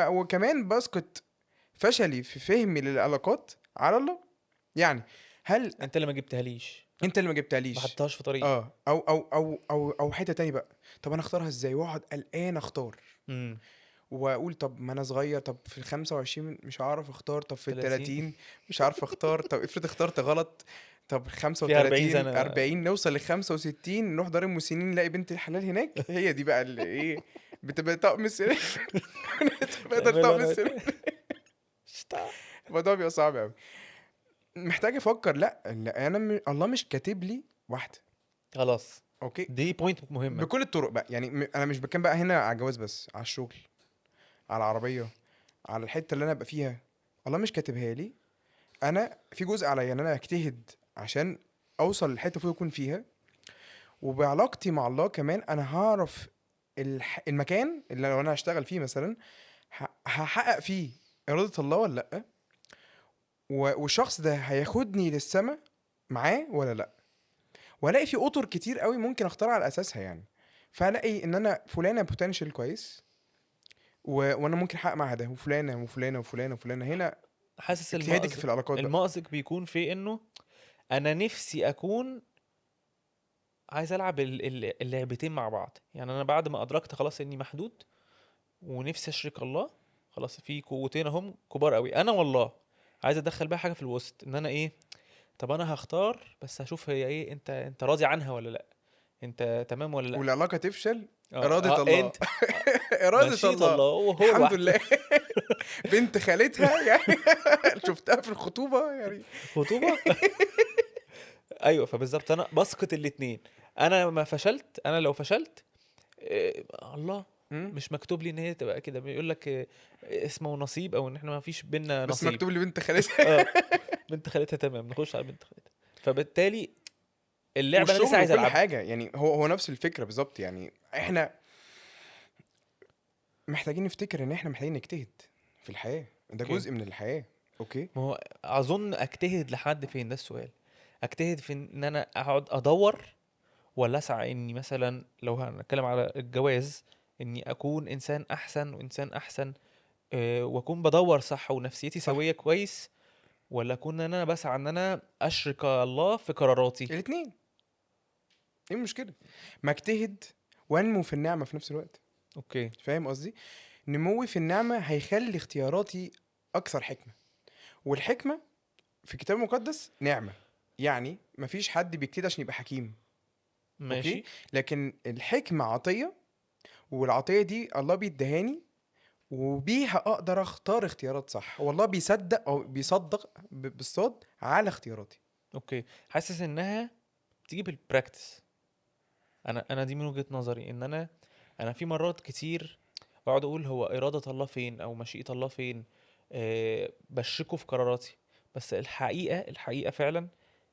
وكمان بسقط فشلي في فهمي للعلاقات على الله. يعني هل انت اللي ما جبتهاليش، انت اللي ما ما جبتهاليش؟ حطيتهاش في طريقي. او حته تاني بقى. طب انا اختارها ازاي؟ واقعد قلقان اختار امم. واقول طب ما انا صغير، طب في ال 25 مش هعرف اختار، طب في ال 30 30 مش عارف اختار، طب افرض اخترت غلط، طب فيها 40 35 سنة. 40 نوصل ل 65 نروح دار المسنين نلاقي بنت الحلال هناك. هي دي بقى اللي ايه، بتبقى طقم السنة. بقدر تعمل له طقم انا السنة. الموضوع بيبقى صعب قوي. محتاج افكر لا انا الله مش كاتب لي واحده. خلاص، اوكي. دي بوينت مهمة. بكل الطرق بقى. يعني انا مش بتكلم بقى هنا على الجواز بس، على الشغل، على العربيه، على الحته اللي انا ابقى فيها. الله مش كاتبها لي. انا في جزء عليا ان انا اجتهد عشان اوصل للحته فوق يكون فيها. وبعلاقتي مع الله كمان انا هعرف المكان اللي لو انا هشتغل فيه مثلا هحقق فيه اراده الله ولا لا، والشخص ده هياخدني للسما معاه ولا لا. والاقي في اطر كتير قوي ممكن اختار على اساسها يعني. فالاقي ان انا فلانه بوتنشال كويس وانا ممكن احقق معاها ده، وفلانه وفلانه وفلانه وفلانه. هنا حاسس اجتهادك في العلاقات بقى. المأزق بيكون في انه انا نفسي اكون عايز العب اللعبتين مع بعض. يعني انا بعد ما ادركت خلاص اني محدود ونفسي اشرك الله، خلاص في قوتين هم كبار قوي انا والله، عايز ادخل بقى حاجه في الوسط ان انا ايه، طب انا هختار بس هشوف هي ايه، انت راضي عنها ولا لا، انت تمام ولا لا. والعلاقه تفشل. اراده الله. انت اراده مشيت الله. الله وهو الحمد لوحده. لله. بنت خالتها يعني. شفتها في الخطوبه يعني. خطوبه. ايوه، فبالظبط انا بسقط الاتنين. انا ما فشلت، انا لو فشلت الله مم. مش مكتوب لي ان هي تبقى كده، بيقول لك اسمه نصيب، او ان احنا ما فيش بينا بس نصيب. مكتوب لي بنت خالتها. اه، بنت خالتها تمام، نخش على بنت خالتها. فبالتالي اللعبه انا لسه والشغل عايز وكل العبها. حاجه يعني. هو نفس الفكره بالظبط. يعني احنا محتاجين نفتكر ان احنا محتاجين نجتهد في الحياه، ده اوكي. جزء من الحياه. اوكي. ما هو اظن اجتهد لحد فين؟ ده السؤال. اجتهد في ان انا اقعد ادور، ولا اسعى اني مثلا لو هنتكلم على الجواز اني اكون انسان احسن وانسان احسن، واكون بدور صح ونفسيتي صح. سويه كويس، ولا اكون ان انا بسعى ان انا اشرك الله في قراراتي؟ الاثنين. ايه المشكله؟ ما اجتهد وانمو في النعمه في نفس الوقت. اوكي. فاهم قصدي؟ نموي في النعمه هيخلي اختياراتي اكثر حكمه، والحكمه في الكتاب المقدس نعمه. يعني مفيش حد بيجتهد عشان يبقى حكيم. اوكي. ماشي. لكن الحكمه عطيه، والعطيه دي الله بيدهاني، وبيها اقدر اختار اختيارات صح، والله بيصدق او بيصدق بالصاد على اختياراتي. اوكي. حاسس انها بتيجي بالبراكتس. انا دي من وجهة نظري ان انا في مرات كتير بقعد اقول هو إرادة الله فين او مشيئة الله فين، بشكه في قراراتي. بس الحقيقة فعلا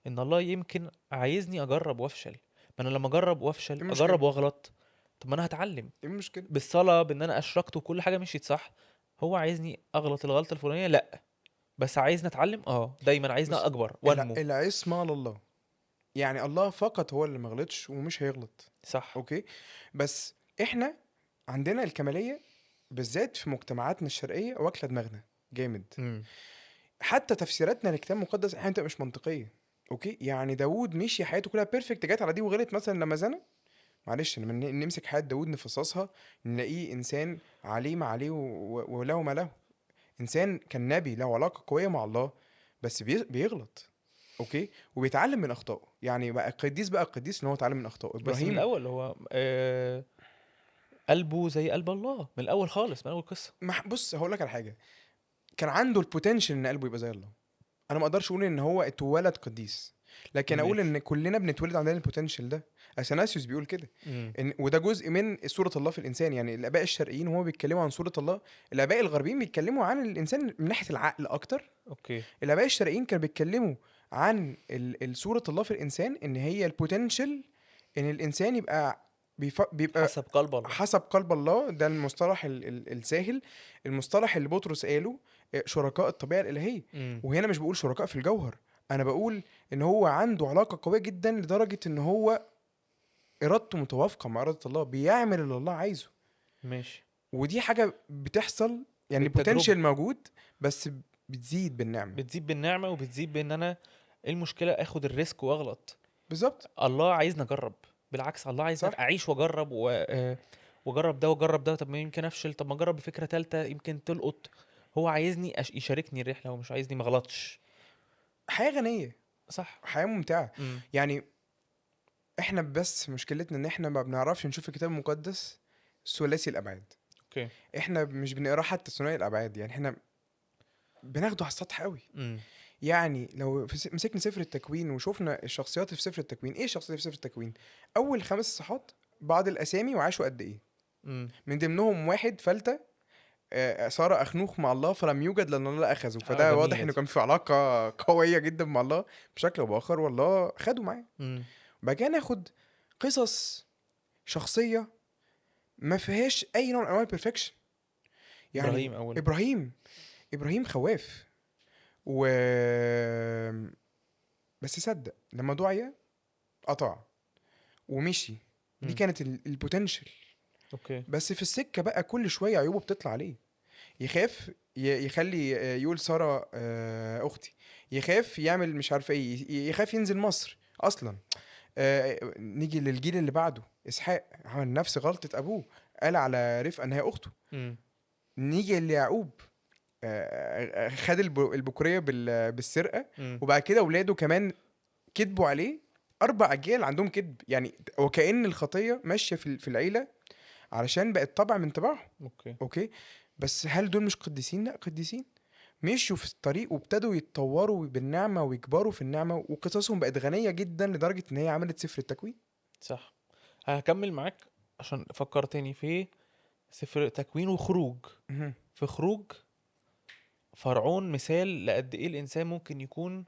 ان الله يمكن عايزني اجرب وافشل. ما انا لما اجرب وافشل ايه المشكله؟ اجرب واغلط، طب ما انا هتعلم ايه المشكله؟ بالصلاة، بان انا اشركت وكل حاجة مشيت صح. هو عايزني اغلط الغلطة الفلانية؟ لا، بس عايزني اتعلم، دايما عايزني بص، اكبر وانمو. العصمه لله. يعني الله فقط هو اللي ما غلطش ومش هيغلط. صح. اوكي. بس احنا عندنا الكماليه، بالذات في مجتمعاتنا الشرقيه، واكله دماغنا جامد. امم. حتى تفسيراتنا للكتاب المقدس احيانا بتبقى مش منطقيه. اوكي. يعني داوود مشي حياته كلها بيرفكت، جت على دي وغلط مثلا لما زنى. معلش، لما نمسك حياه داوود نفصصها نلاقيه انسان عليه ما عليه وله ما له. انسان كان نبي له علاقه قويه مع الله، بس بيغلط. اوكي. وبيتعلم من اخطائه. يعني بقى قديس، بقى قديس ان هو اتعلم من اخطائه. بس من ابراهيم. الاول هو قلبه زي قلب الله من الاول خالص، من اول قصه. بص هقول لك على حاجه، كان عنده البوتنشال ان قلبه يبقى زي الله. انا ما اقدرش اقول ان هو اتولد قديس، لكن اقول ماشي. ان كلنا بنتولد عندنا البوتنشال ده. اثناسيوس بيقول كده، امم. ان وده جزء من صوره الله في الانسان. يعني الاباء الشرقيين وهم بيتكلموا عن صوره الله، الاباء الغربيين بيتكلموا عن الانسان من ناحيه العقل اكتر. اوكي. الاباء الشرقيين كانوا بيتكلموا عن صوره الله في الانسان، ان هي البوتنشال، ان الانسان يبقى بيبقى حسب قلب الله. حسب قلب الله. ده المصطلح الساهل، المصطلح اللي بطرس قاله، شركاء الطبيعه الالهيه. امم. وهنا مش بقول شركاء في الجوهر، انا بقول ان هو عنده علاقه قويه جدا لدرجه ان هو ارادته متوافقه مع اراده الله، بيعمل اللي الله عايزه. ماشي. ودي حاجه بتحصل، يعني بالتجربه. بوتنشال موجود، بس بتزيد بالنعمه. بتزيد بالنعمه وبتزيد بان انا إيه المشكله اخد الريسك واغلط؟ بالظبط. الله عايزني اجرب. بالعكس، الله عايزني صح. اعيش واجرب واجرب ده واجرب ده. طب ما يمكن افشل، طب ما اجرب بفكره تالته يمكن تلقط. هو عايزني يشاركني الرحله، هو مش عايزني ما اغلطش. حياه غنيه، صح. حياه ممتعه. امم. يعني احنا بس مشكلتنا ان احنا ما بنعرفش نشوف الكتاب المقدس ثلاثي الابعاد. اوكي. احنا مش بنقراه حتى ثنائي الابعاد، يعني احنا بناخده على السطح قوي. امم. يعني لو مسكنا سفر التكوين وشوفنا الشخصيات اللي في سفر التكوين، ايه الشخصيات اللي في سفر التكوين؟ اول 5 صحات بعض الاسامي وعاشوا قد ايه؟ امم. من ضمنهم واحد فلتة، صار اخنوخ مع الله فلم يوجد لان الله اخذه. فده واضح جميله انه دي. كان في علاقه قويه جدا مع الله بشكل او باخر، والله خده معاه. امم. بعد كده ناخد قصص شخصيه ما فيهاش اي نوع من انواع البرفكشن. يعني ابراهيم اول. ابراهيم خواف، و بس صدق لما دعي قطع ومشي. دي امم. كانت البوتنشال. اوكي. بس في السكه بقى كل شويه عيوبه بتطلع عليه. يخاف يخلي يقول ساره اختي، يخاف يعمل مش عارف ايه، يخاف ينزل مصر اصلا. نيجي للجيل اللي بعده، اسحاق عمل نفس غلطه ابوه، قال على رفقه ان هي اخته. امم. نيجي ليعقوب، خد البكوريه بالسرقه، امم. وبعد كده ولاده كمان كذبوا عليه. 4 أجيال عندهم كذب، يعني وكأن الخطية ماشية في العيلة علشان بقت طبع من طباعهم. اوكي. اوكي. بس هل دول مش قديسين؟ لا، قديسين. مشوا في الطريق وابتدوا يتطوروا بالنعمة ويكبروا في النعمة، وقصصهم بقت غنية جدا لدرجة ان هي عملت سفر التكوين. صح. هكمل معاك عشان فكرتني في سفر تكوين وخروج. مهم. في خروج فرعون مثال لقد ايه الانسان ممكن يكون،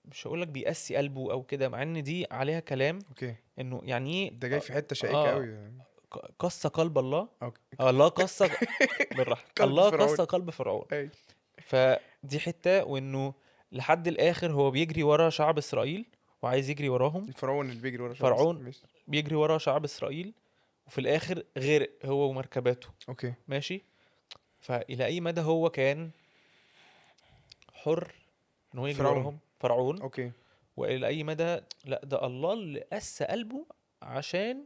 مش هقولك بيقسي قلبه او كده، مع ان دي عليها كلام اوكي. انه يعني ايه ده جاي في حتة شائكة قوي. قص قلب الله. أوكي. الله قص بالراحه، قلب الله فرعون. قص قلب فرعون. أيوه. فدي حته، وانه لحد الاخر هو بيجري ورا شعب اسرائيل وعايز يجري وراهم. الفرعون اللي بيجري ورا شعب فرعون ماشي. بيجري ورا شعب اسرائيل، وفي الاخر غرق هو ومركباته. اوكي. ماشي. فالى اي مدى هو كان حر ان هو يجري فرعون. وراهم فرعون، اوكي. والى اي مدى لا، ده الله اللي قسى قلبه عشان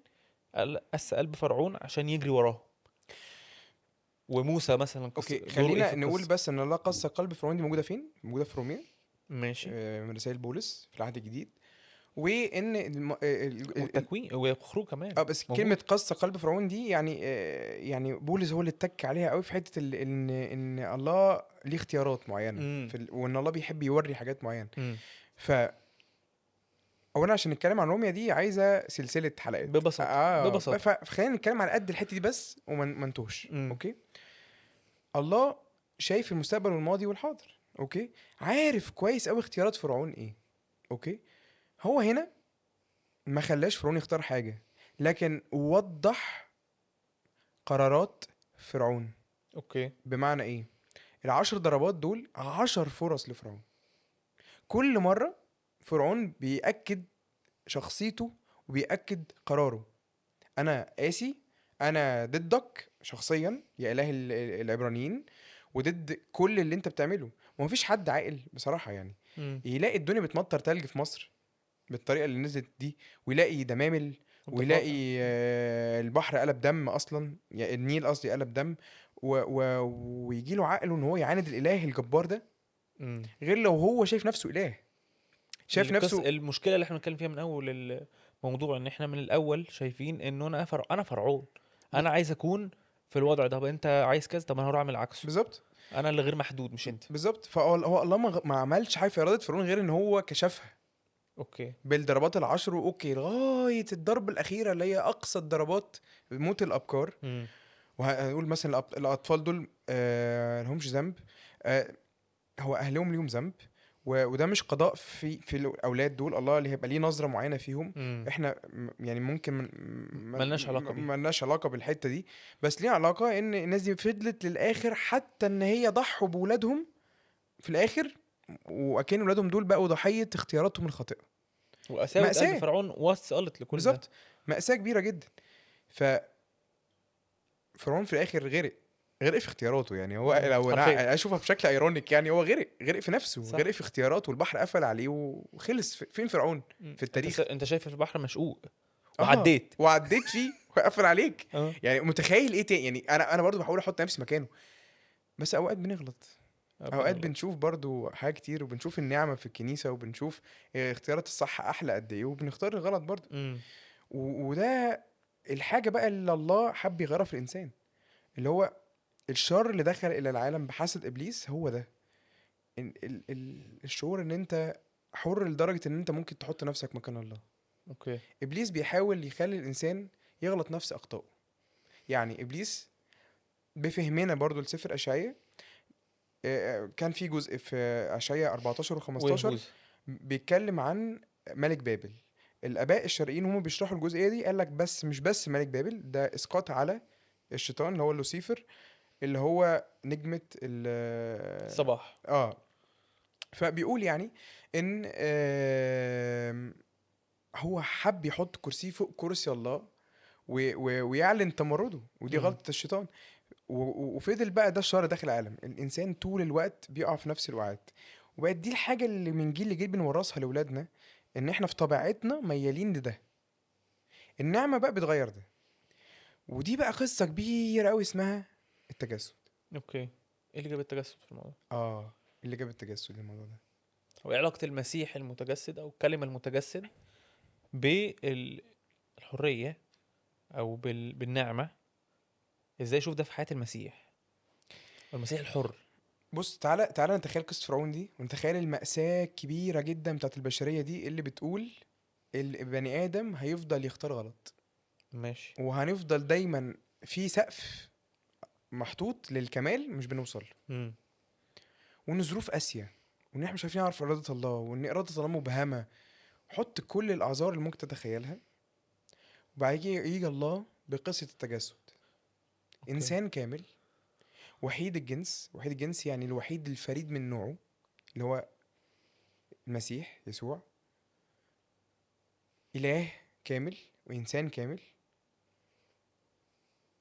قسى قلب فرعون عشان يجري وراه. وموسى مثلا اوكي، دوره ايه خلينا في نقول القصه؟ بس ان الله قص قلب فرعون دي موجوده فين؟ موجوده في روميا، ماشي. من رسائل بولس في العهد الجديد. وان والتكوين وخروج كمان بس موجود. كلمه قص قلب فرعون دي يعني يعني بولس هو اللي اتك عليها قوي في حته ان الله ليه اختيارات معينه مم. وان الله بيحب يوري حاجات معينه. مم. ف اولا عشان نتكلم عن روميا دي عايزه سلسله حلقات ببساطه ببساطه. فخلينا نتكلم على قد الحته دي بس وما نتوهش. مم. اوكي. الله شايف المستقبل والماضي والحاضر. اوكي. عارف كويس قوي اختيارات فرعون ايه. اوكي. هو هنا ما خلاش فرعون يختار حاجه، لكن وضح قرارات فرعون. اوكي. بمعنى ايه؟ ال10 ضربات دول 10 فرص لفرعون. كل مره فرعون بيأكد شخصيته وبيأكد قراره. انا قاسي، انا ضدك شخصيا يا اله العبرانيين، وضد كل اللي انت بتعمله. ومفيش حد عاقل بصراحه يعني مم. يلاقي الدنيا بتمطر تلج في مصر بالطريقه اللي نزلت دي، ويلاقي دمامل، ويلاقي البحر قلب دم اصلا، يعني النيل قصدي قلب دم، ويجي له عقله ان هو يعاند الاله الجبار ده، مم. غير لو هو شايف نفسه اله، شايف نفسه. المشكله اللي احنا بنتكلم فيها من اول الموضوع ان احنا من الاول شايفين انه انا فرعون، انا عايز اكون في الوضع ده. طب انت عايز كذا، طب انا هروح اعمل عكسه. بالظبط. انا اللي غير محدود مش انت. بالظبط. فهو الله ما عملش حاجه في اراده فرعون غير ان هو كشفها اوكي. بالضربات ال10. اوكي، لغايه الضربه الاخيره اللي هي اقصى الضربات، موت الابكار. مم. وهنقول مثلا الاطفال دول لهمش ذنب، هو اهلهم ليهم ذنب، وده مش قضاء في الاولاد دول. الله اللي هيبقى ليه نظره معينه فيهم. مم. احنا يعني ممكن ملناش علاقة بيه. ملناش علاقه بالحته دي، بس ليه علاقه ان الناس دي فضلت للاخر، حتى ان هي ضحوا بولادهم في الاخر، واكن ولادهم دول بقوا ضحيه اختياراتهم الخاطئه. وقساوة قلب مأساة. فرعون وصلت لكل ده. بالظبط. مأساة كبيره جدا. ف فرعون في الاخر غرق في اختياراته. يعني هو لو حرفيا. انا اشوفها بشكل ايرونيك، يعني هو غرق في نفسه، صح. غرق في اختياراته، والبحر قفل عليه وخلص. فين فرعون في التاريخ؟ انت شايف البحر مشقوق وعديت. وعديت فيه وقفل عليك. اه. يعني متخيل ايه تاني؟ يعني انا برضو بحاول احط نفسي مكانه، بس اوقات بنغلط، اوقات بنشوف برضو حاجات كتير، وبنشوف النعمه في الكنيسه، وبنشوف اختيارات الصح احلى قد ايه، وبنختار الغلط برضو. مم. وده الحاجه بقى اللي الله حب يغيرها في الانسان، اللي هو الشر اللي دخل الى العالم بحسد ابليس. هو ده الشعور ان انت حر لدرجه ان انت ممكن تحط نفسك مكان الله. اوكي. ابليس بيحاول يخلي الانسان يغلط نفس اخطائه. يعني ابليس بفهمنا برضو لسفر اشعياء، كان في جزء في اشعياء 14 و15 ويهوذا. بيتكلم عن ملك بابل. الاباء الشرقيين هم بيشرحوا الجزئيه دي، قال لك بس مش بس ملك بابل ده اسقاط على الشيطان اللي هو لوسيفر، اللي هو نجمة صباح. فبيقول يعني ان هو حب يحط كرسيه فوق كرسي الله ويعلن تمرده، ودي مم. غلطة الشيطان. وفضل بقى ده الشر داخل العالم، الانسان طول الوقت بيقع في نفس الوقعات. وبقت دي الحاجة اللي من جيل لجيل بنورثها لاولادنا، ان احنا في طبيعتنا ميالين لده. النعمة بقى بتغير ده، ودي بقى قصة كبيرة قوي اسمها التجسد. اوكي. ايه اللي جاب التجسد في الموضوع؟ اللي جاب التجسد للموضوع ده، هو إيه علاقة المسيح المتجسد او الكلمة المتجسد بالحرية او بالنعمة؟ ازاي اشوف ده في حياة المسيح، المسيح الحر؟ بص تعالى نتخيل قصة فرعون دي، ونتخيل المأساة الكبيرة جدا بتاعت البشرية دي، اللي بتقول البني آدم هيفضل يختار غلط، ماشي. وهنفضل دايما في سقف محطوط للكمال مش بنوصل، مم. وان الظروف قاسية، وان احنا مش عارفين نعرف إرادة الله، وان إرادة الله مبهمة. حط كل الأعذار اللي ممكن تتخيلها، وبعد يجي الله بقصة التجسد. أوكي. انسان كامل وحيد الجنس يعني الوحيد الفريد من نوعه، اللي هو المسيح يسوع، إله كامل وإنسان كامل،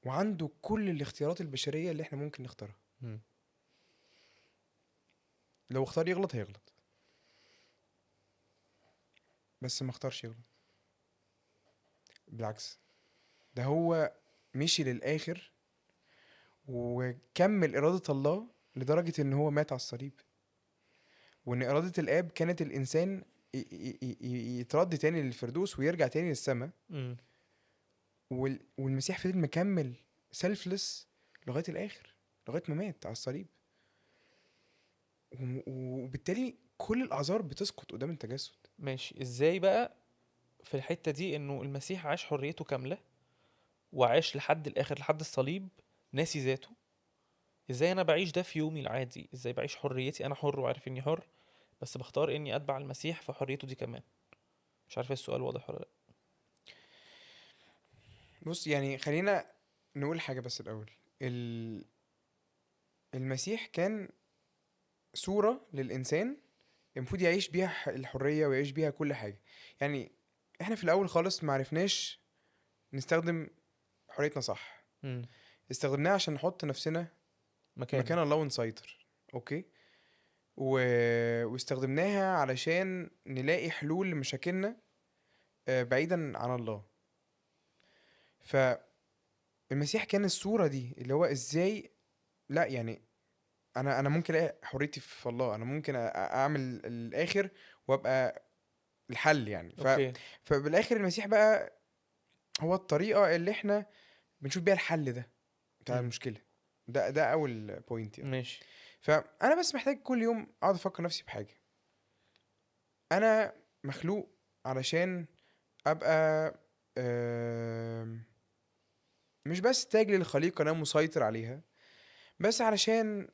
وعنده كل الاختيارات البشرية اللي احنا ممكن نختارها. مم. لو اختار يغلط هيغلط، بس ما اختارش يغلط. بالعكس، ده هو مشي للآخر وكمل إرادة الله لدرجة إن هو مات على الصليب، وإن إرادة الآب كانت الإنسان يترد تاني للفردوس ويرجع تاني للسماء. مم. والمسيح فضل مكمل سيلفلس لغاية الآخر، لغاية ما مات على الصليب. وبالتالي كل الأعذار بتسقط قدام التجسد. ماشي، ازاي بقى في الحتة دي انه المسيح عاش حريته كاملة وعاش لحد الاخر لحد الصليب ناسي ذاته؟ ازاي انا بعيش ده في يومي العادي؟ ازاي بعيش حريتي؟ انا حر وعارف اني حر، بس بختار اني اتبع المسيح في حريته دي كمان. مش عارف السؤال واضح ولا لا. بص يعني خلينا نقول حاجة بس الأول. المسيح كان صورة للإنسان المفروض يعيش بيها الحرية ويعيش بيها كل حاجة. يعني احنا في الأول خالص معرفناش نستخدم حريتنا صح، امم. استخدمناها عشان نحط نفسنا مكانه. مكان الله ونسيطر. اوكي. و... واستخدمناها علشان نلاقي حلول لمشاكلنا بعيدا عن الله. فالمسيح كان الصورة دي اللي هو ازاي، لا يعني انا ممكن الاقي حريتي في الله، انا ممكن اعمل الاخر وابقى الحل يعني. اوكي. فبالاخر المسيح بقى هو الطريقة اللي احنا بنشوف بيها الحل ده بتاع امم. المشكلة. ده اول بوينت يعني. ماشي. فانا بس محتاج كل يوم اقعد افكر نفسي بحاجة. انا مخلوق علشان ابقى مش بس تاج للخليقة انا مسيطر عليها، بس علشان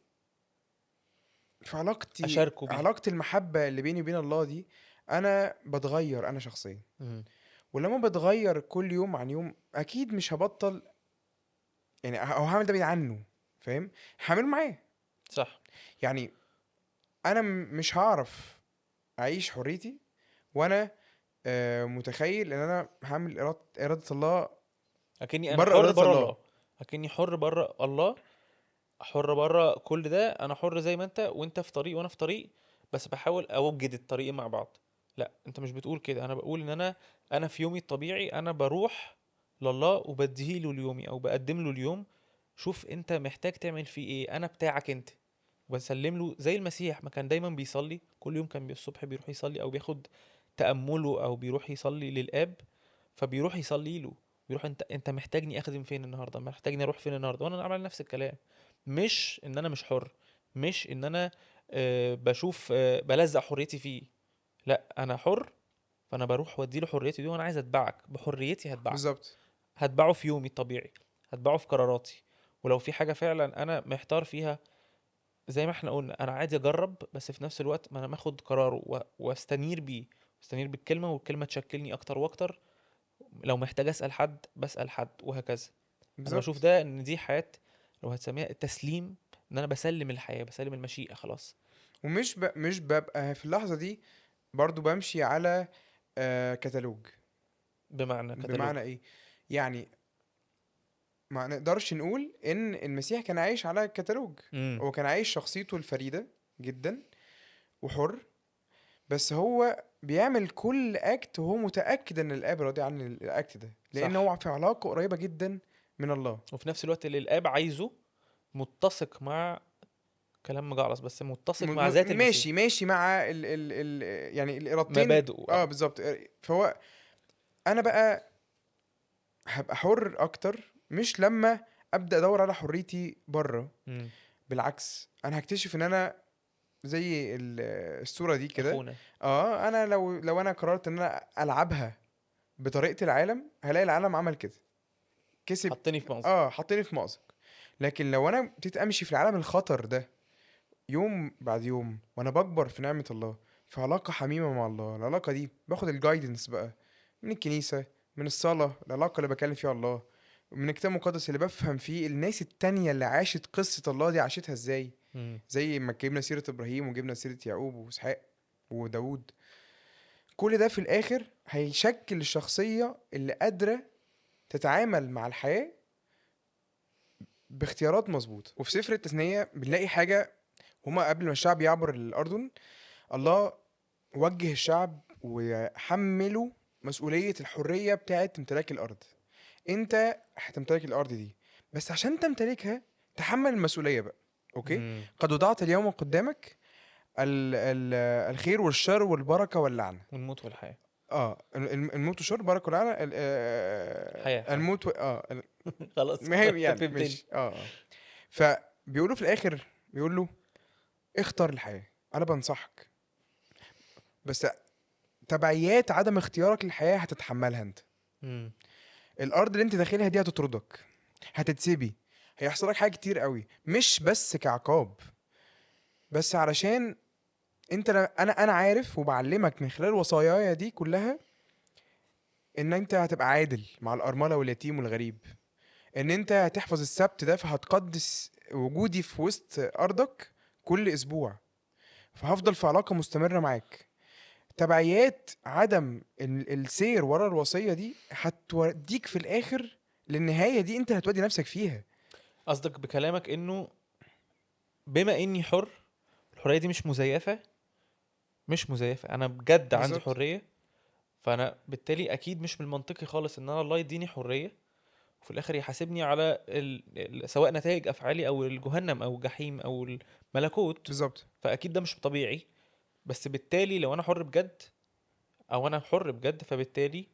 في اشاركه بيها. علاقة المحبة اللي بيني وبين الله دي انا بتغير انا شخصيا. امم. ولما بتغير كل يوم عن يوم اكيد مش هبطل يعني، او هعمل ده بعيد عنه. فاهم؟ هعمله معاه. صح. يعني انا مش هعرف اعيش حريتي وانا متخيل ان انا هعمل إرادة الله اكني انا بره حر إرادة بره الله. الله. اكني حر بره الله. حر بره كل ده. انا حر زي ما انت، وانت في طريق وانا في طريق، بس بحاول اوجد الطريق مع بعض. لا، انت مش بتقول كده. انا بقول ان انا في يومي الطبيعي انا بروح لله وبديه له اليومي او بقدم له اليوم. شوف انت محتاج تعمل فيه ايه، انا بتاعك انت. وبسلم له زي المسيح ما كان دايما بيصلي كل يوم. كان الصبح بيروح يصلي او بياخد تأمله او بيروح يصلي للآب. فبيروح يصلي له، بيروح انت محتاجني اخدم فين النهارده، محتاجني اروح فين النهارده، وانا اعمل نفس الكلام. مش ان انا مش حر، مش ان انا بشوف بلزق حريتي فيه. لا، انا حر. فانا بروح واديله حريتي دي، وانا عايز اتبعك بحريتي هتبعك. بالظبط. هتبعه في يومي الطبيعي، هتبعه في قراراتي. ولو في حاجة فعلا انا محتار فيها، زي ما احنا قلنا، انا عادي اجرب، بس في نفس الوقت ما انا ماخد قراره واستنير بيه. استنير بالكلمة، والكلمة تشكلني اكتر واكتر. لو محتاج اسأل حد بسأل حد، وهكذا. انا بشوف بالظبط. ده ان دي حياة، لو هتسميها التسليم، ان انا بسلم الحياة، بسلم المشيئة خلاص. مش ببقى في اللحظة دي برضو بمشي على كتالوج. بمعنى كتالوج. بمعنى ايه؟ يعني ما نقدرش نقول ان المسيح كان عايش على كتالوج. امم. هو كان عايش شخصيته الفريدة جدا وحر، بس هو بيعمل كل اكت وهو متأكد ان الاب راضي عن الاكت ده، لان صح. هو في علاقة قريبة جدا من الله. وفي نفس الوقت اللي الاب عايزه متسق مع كلام مجعلص، بس متسق مع ذات المسيح. ماشي مع يعني الارادتين. مبادئه اه بالظبط. فهو انا بقى هبقى حر اكتر مش لما ابدا ادور على حريتي بره. امم. بالعكس انا هكتشف ان انا زي الصورة دي كده. اخونا. اه انا لو انا قررت ان انا العبها بطريقة العالم هلاقي العالم عمل كده، كسب. حطني في مأزق. اه حطني في مأزق. لكن لو انا ابتديت امشي في العالم الخطر ده يوم بعد يوم وانا بكبر في نعمة الله، في علاقة حميمة مع الله، العلاقة دي باخد الجايدنس بقى من الكنيسة، من الصلاة، العلاقة اللي بكلم فيها الله، من الكتاب المقدس اللي بفهم فيه الناس التانية اللي عاشت قصة الله دي عاشتها ازاي. زي ما جبنا سيرة ابراهيم وجبنا سيرة يعقوب واسحاق وداود، كل ده في الاخر هيشكل الشخصية اللي قادرة تتعامل مع الحياة باختيارات مظبوطة. وفي سفر التثنية بنلاقي حاجة، هما قبل ما الشعب يعبر الأردن الله وجه الشعب وحمله مسؤولية الحرية بتاعة امتلاك الأرض. انت هتمتلك الأرض دي، بس عشان تمتلكها تحمل المسؤولية بقى. اوكي، قد وضعت اليوم قدامك ال الخير والشر والبركة واللعنة. والموت والحياه. الموت والشر، بركة واللعنة، حياه. الموت خلاص ما هي انت يعني فهمتني. مش فبيقولوا في الاخر، بيقول له اختار الحياه، انا بنصحك، بس تبعيات عدم اختيارك للحياه هتتحملها انت. مم. الارض اللي انت داخلها دي هتطردك، هتتسبي، هيحصل لك حاجات كتير قوي، مش بس كعقاب، بس علشان انت انا عارف وبعلمك من خلال وصاياي دي كلها ان انت هتبقى عادل مع الارمله واليتيم والغريب، ان انت هتحفظ السبت ده، فهتقدس وجودي في وسط ارضك كل اسبوع، فهفضل في علاقة مستمرة معاك. تبعيات عدم السير ورا الوصية دي هتوديك في الاخر للنهاية دي انت هتودي نفسك فيها. قصدك بكلامك انه بما اني حر، الحريه دي مش مزيفه، مش مزيفه، انا بجد عندي بالظبط. حريه. فانا بالتالي اكيد مش من المنطقي خالص ان انا الله يديني حريه وفي الاخر يحاسبني على سواء نتائج افعالي او الجهنم او الجحيم او الملكوت. بالظبط. فاكيد ده مش طبيعي. بس بالتالي لو انا حر بجد، او انا حر بجد، فبالتالي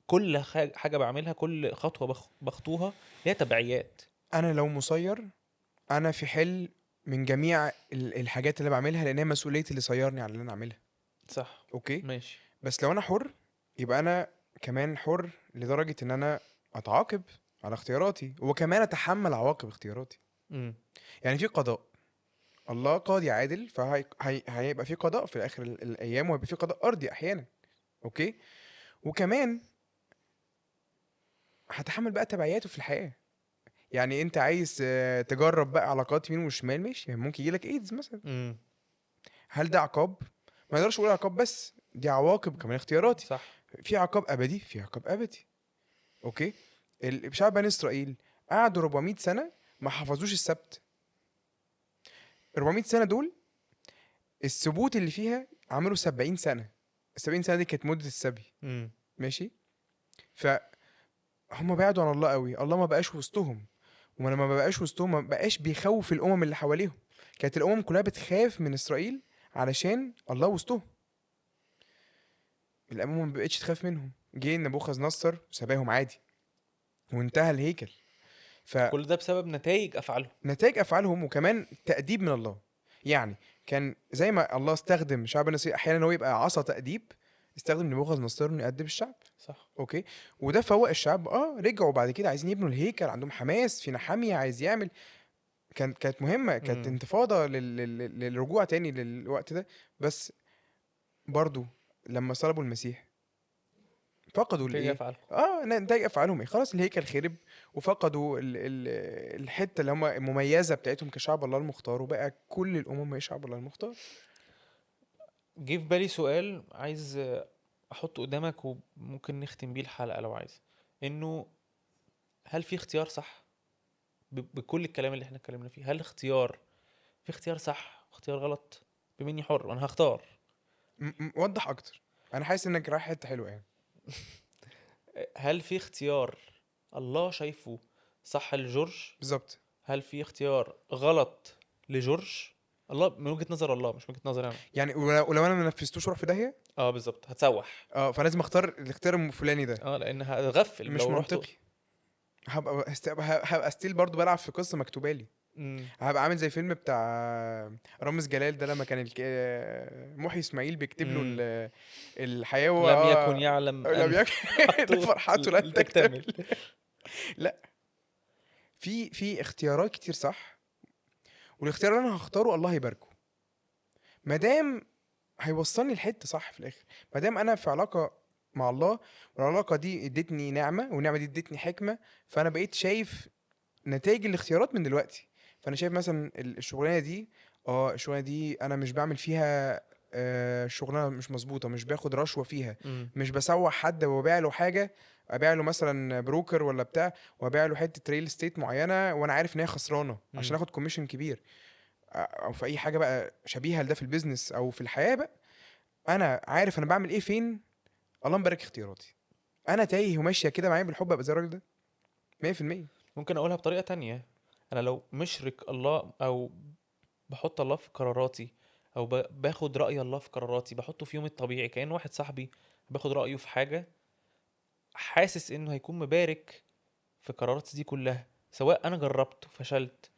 كل حاجه بعملها، كل خطوه بخطوها ليها تبعيات. انا لو مسير، انا في حل من جميع الحاجات اللي بعملها، لان هي مسؤوليتي اللي سيرني على اللي انا اعملها. صح. اوكي. ماشي. بس لو انا حر، يبقى انا كمان حر لدرجة ان انا اتعاقب على اختياراتي، وكمان اتحمل عواقب اختياراتي. امم. يعني في قضاء، الله قاضي عادل، هيبقى في قضاء في اخر الايام، وهيبقى في قضاء ارضي احيانا. اوكي. وكمان هتحمل بقى تبعياته في الحياه. يعني انت عايز تجرب بقى علاقات يمين وشمال، ماشي، يعني ممكن يجيلك ايدز مثلا. امم. هل ده عقاب؟ ما نقدرش نقول عقاب، بس دي عواقب كمان اختياراتي. صح. في عقاب ابدي، في عقاب ابدي. اوكي. شعب بني اسرائيل قعدوا 400 سنه ما حفظوش السبت. 400 سنه دول الثبوت اللي فيها عملوا 70 سنه. ال 70 سنه دي كانت مده السبي. امم. ماشي. فهم بعدوا عن الله قوي، الله ما بقاش وسطهم، ولما ما بقاش وسطهم ما بقاش بيخوف الامم اللي حواليهم. كانت الامم كلها بتخاف من اسرائيل علشان الله وسطهم. الامم ما بقتش تخاف منهم، جه نبوخذ نصر وسباهم عادي وانتهى الهيكل. كل ده بسبب نتائج افعالهم. فنتائج افعالهم، وكمان تأديب من الله. يعني كان زي ما الله استخدم شعب النصير احيانا هو يبقى عصا تأديب، استخدم نبوخذ نصر انه يأدب الشعب. صح. اوكي. وده فوق الشعب، رجعوا بعد كده عايزين يبنوا الهيكل، عندهم حماس، في نحامية عايز يعمل. كانت مهمة، كانت امم. انتفاضة للرجوع تاني للوقت ده. بس برضو لما صلبوا المسيح فقدوا نتائج الايه؟ افعالهم. نتائج افعالهم ايه؟ خلاص الهيكل خرب، وفقدوا الحته اللي هم المميزه بتاعتهم كشعب الله المختار، وبقى كل الامم هي شعب الله المختار. جه في بالي سؤال عايز احطه قدامك وممكن نختم بيه الحلقه لو عايز. انه هل في اختيار صح؟ بكل الكلام اللي احنا اتكلمنا فيه، هل في اختيار صح واختيار غلط؟ بما اني حر وانا هختار. وضح اكتر، انا حاسس انك رايح حته حلوه يعني. هل في اختيار الله شايفه صح لجورج؟ بالظبط. هل في اختيار غلط لجورج؟ الله من وجهة نظر الله، مش من وجهة نظري انا. يعني ولو انا ما نفذتوش اروح في داهيه. اه بالظبط، هتسوح. فلازم اختار الاختيار الفلاني ده. اه لان هتغفل مش لو رحت. منطقي. هبقى ستيل برضو بلعب في قصه مكتوبه لي. مم. هبقى عامل زي فيلم بتاع رامز جلال ده، لما كان محي اسماعيل بيكتب له مم. الحياه، وهو لم يكن يعلم لم ان يكن فرحته لن تكتمل. تكتمل. لا، في اختيارات كتير صح، والاختيار اللي انا هختاره الله يباركه، ما دام هيوصلني لحته صح في الاخر، ما دام انا في علاقه مع الله، والعلاقه دي ادتني نعمه، والنعمه دي ادتني حكمه. فانا بقيت شايف نتائج الاختيارات من دلوقتي. فانا شايف مثلا الشغلانه دي، الشغلانه دي انا مش بعمل فيها شغلانه مش مظبوطه، مش باخد رشوه فيها، امم. مش بسوح حد وببيع له حاجه، ابيع له مثلا بروكر ولا بتاع، وابيع له حته ريل استيت معينه وانا عارف ان هي خسرانه عشان امم. اخد كوميشن كبير. او في اي حاجه بقى شبيهه لده في البيزنس او في الحياه بقى، انا عارف انا بعمل ايه فين. الله مبارك اختياراتي. انا تايه وماشيه كده معايا بالحب، ابقى زي الراجل ده 100%. ممكن اقولها بطريقة تانية. انا لو مشرك الله، او بحط الله في قراراتي، او باخد رأي الله في قراراتي، بحطه في يومي الطبيعي كأن واحد صاحبي باخد رأيه في حاجة، حاسس انه هيكون مبارك في قراراتي دي كلها. سواء انا جربت وفشلت،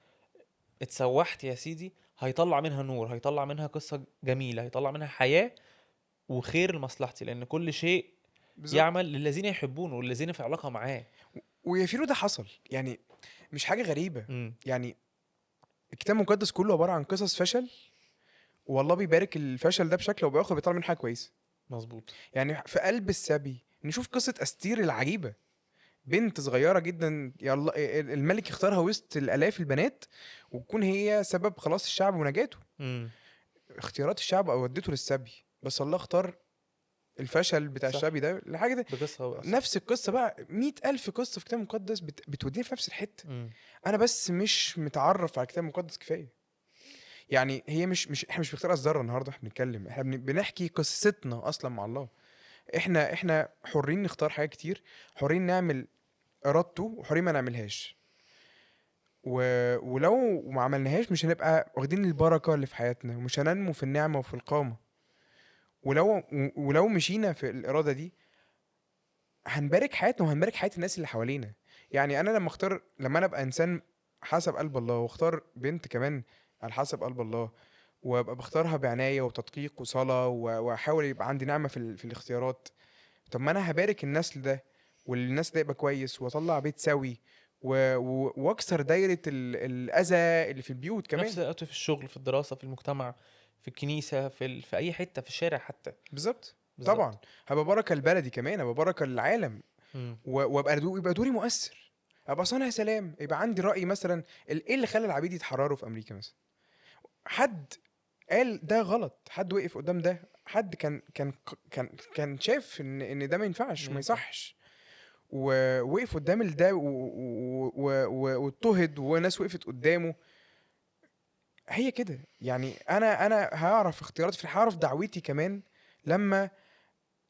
اتسوحت يا سيدي، هيطلع منها نور، هيطلع منها قصة جميلة، هيطلع منها حياة وخير لمصلحتي، لان كل شيء بالظبط. يعمل للذين يحبونه والذين في علاقة معاه. ويا فيرو ده حصل يعني، مش حاجه غريبه. امم. يعني الكتاب المقدس كله عباره عن قصص فشل، والله بيبارك الفشل ده بشكل او باخر، بيطلع منه حاجه كويسه. مظبوط. يعني في قلب السبي نشوف قصه استير العجيبه، بنت صغيره جدا، يلا الملك اختارها وسط الالاف البنات، وتكون هي سبب خلاص الشعب ونجاته. امم. اختيارات الشعب ودته للسبي، بس الله اختار الفشل بتاع صح. الشعبي ده لحاجه ده. بقصة بقى، صح. نفس القصه بقى 100,000 قصه في الكتاب المقدس بتوديني في نفس الحته. امم. انا بس مش متعرف على الكتاب المقدس كفايه. يعني هي مش احنا مش بنختار الذره النهارده، احنا بنتكلم، احنا بنحكي قصتنا اصلا مع الله. احنا حرين نختار حاجات كتير، حرين نعمل ارادته، وحرين ما نعملهاش. و... ولو ما عملناهاش مش هنبقى واخدين البركه اللي في حياتنا، ومش هننمو في النعمه وفي القامه. ولو مشينا في الاراده دي، هنبارك حياتنا وهنبارك حياه الناس اللي حوالينا. يعني انا لما انا ابقى انسان حسب قلب الله، واختار بنت كمان على حسب قلب الله، وابقى بختارها بعنايه وتدقيق وصلاه، واحاول يبقى عندي نعمه في الاختيارات. طب ما انا هبارك النسل ده، والنسل ده يبقى كويس، واطلع بيت سوي، واكسر دايره الاذى اللي في البيوت في كمان. نفس الوقت، في الشغل، في الدراسة، في المجتمع، في الكنيسة، في أي حتة، في الشارع حتى. بالظبط. طبعا. بالظبط. هبقى بركه لبلدي كمان، هبقى بركه للعالم. امم. وابقى يبقى دوري مؤثر، ابقى صانع سلام، يبقى عندي راي. مثلا ايه اللي خلى العبيد يتحرروا في امريكا مثلا؟ حد قال ده غلط، حد وقف قدام ده، حد كان شايف ان ده ما ينفعش ما ما ينفع. يصحش، ووقف قدام ده واضطهد، وناس وقفت قدامه. هي كده يعني، انا هعرف اختياراتي، هعرف دعوتي كمان لما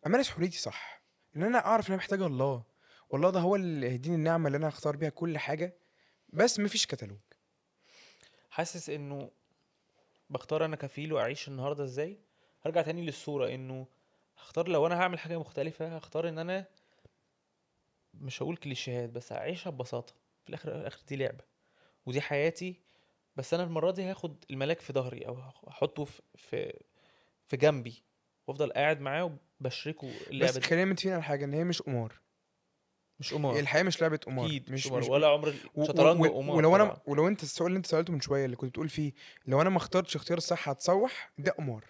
امارس حريتي صح. ان انا اعرف ان انا محتاج الله، والله ده هو اللي هيديني النعمه اللي انا هختار بيها كل حاجه، بس مفيش كتالوج. حاسس إنه بختار أنا كفيل وأعيش النهاردة إزاي. هرجع تاني للصورة، إنه هختار لو أنا هعمل حاجة مختلفة، هختار إن أنا مش هقول كليشيهات، بس هعيشها ببساطة. في الآخر دي لعبة ودي حياتي. بس أنا المرة دي هاخد الملاك في ظهري، أو هحطه في جنبي، وأفضل قاعد معاه وبشركه بس اللعبة دي. خلينا متفقين على حاجه، ان هي مش قمار. مش قمار. الحياه مش لعبه قمار، أكيد مش مش قمار، مش ولا عمر الشطرنج قمار طبعا. ولو انت السؤال اللي انت سالته من شويه اللي كنت بتقول فيه، لو انا ما اخترتش اختيار الصح هتسوح، ده قمار.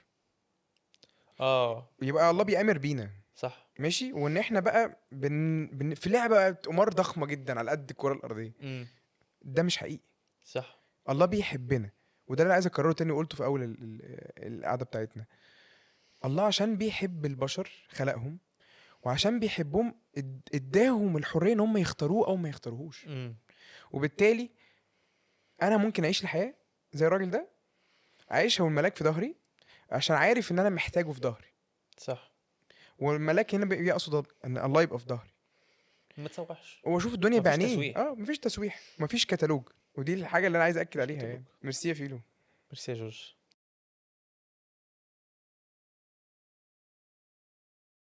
اه. يبقى الله بيأمر بينا. صح. ماشي، وان احنا بقى في لعبه قمار ضخمه جدا على قد الكره الارضيه. امم. ده مش حقيقي. صح. الله بيحبنا، وده اللي انا عايز اكرره تاني، وقلته في اول القعده بتاعتنا. الله عشان بيحب البشر خلقهم، وعشان بيحبهم اداهم الحريه ان هم يختاروه او ما يختاروهوش. امم. وبالتالي انا ممكن اعيش الحياه زي الراجل ده، عايشها والملاك في ظهري، عشان عارف ان انا محتاجه في ظهري. صح. والملاك هنا يقصد ان الله يبقى في ظهري، ما تسوحش. واشوف الدنيا مفيش بعينيه. تسويح. مفيش تسويح، مفيش كتالوج. ودي الحاجه اللي انا عايز اكد مفيش عليها كتالوج. يعني. ميرسي يا فيلو. ميرسي يا جورج.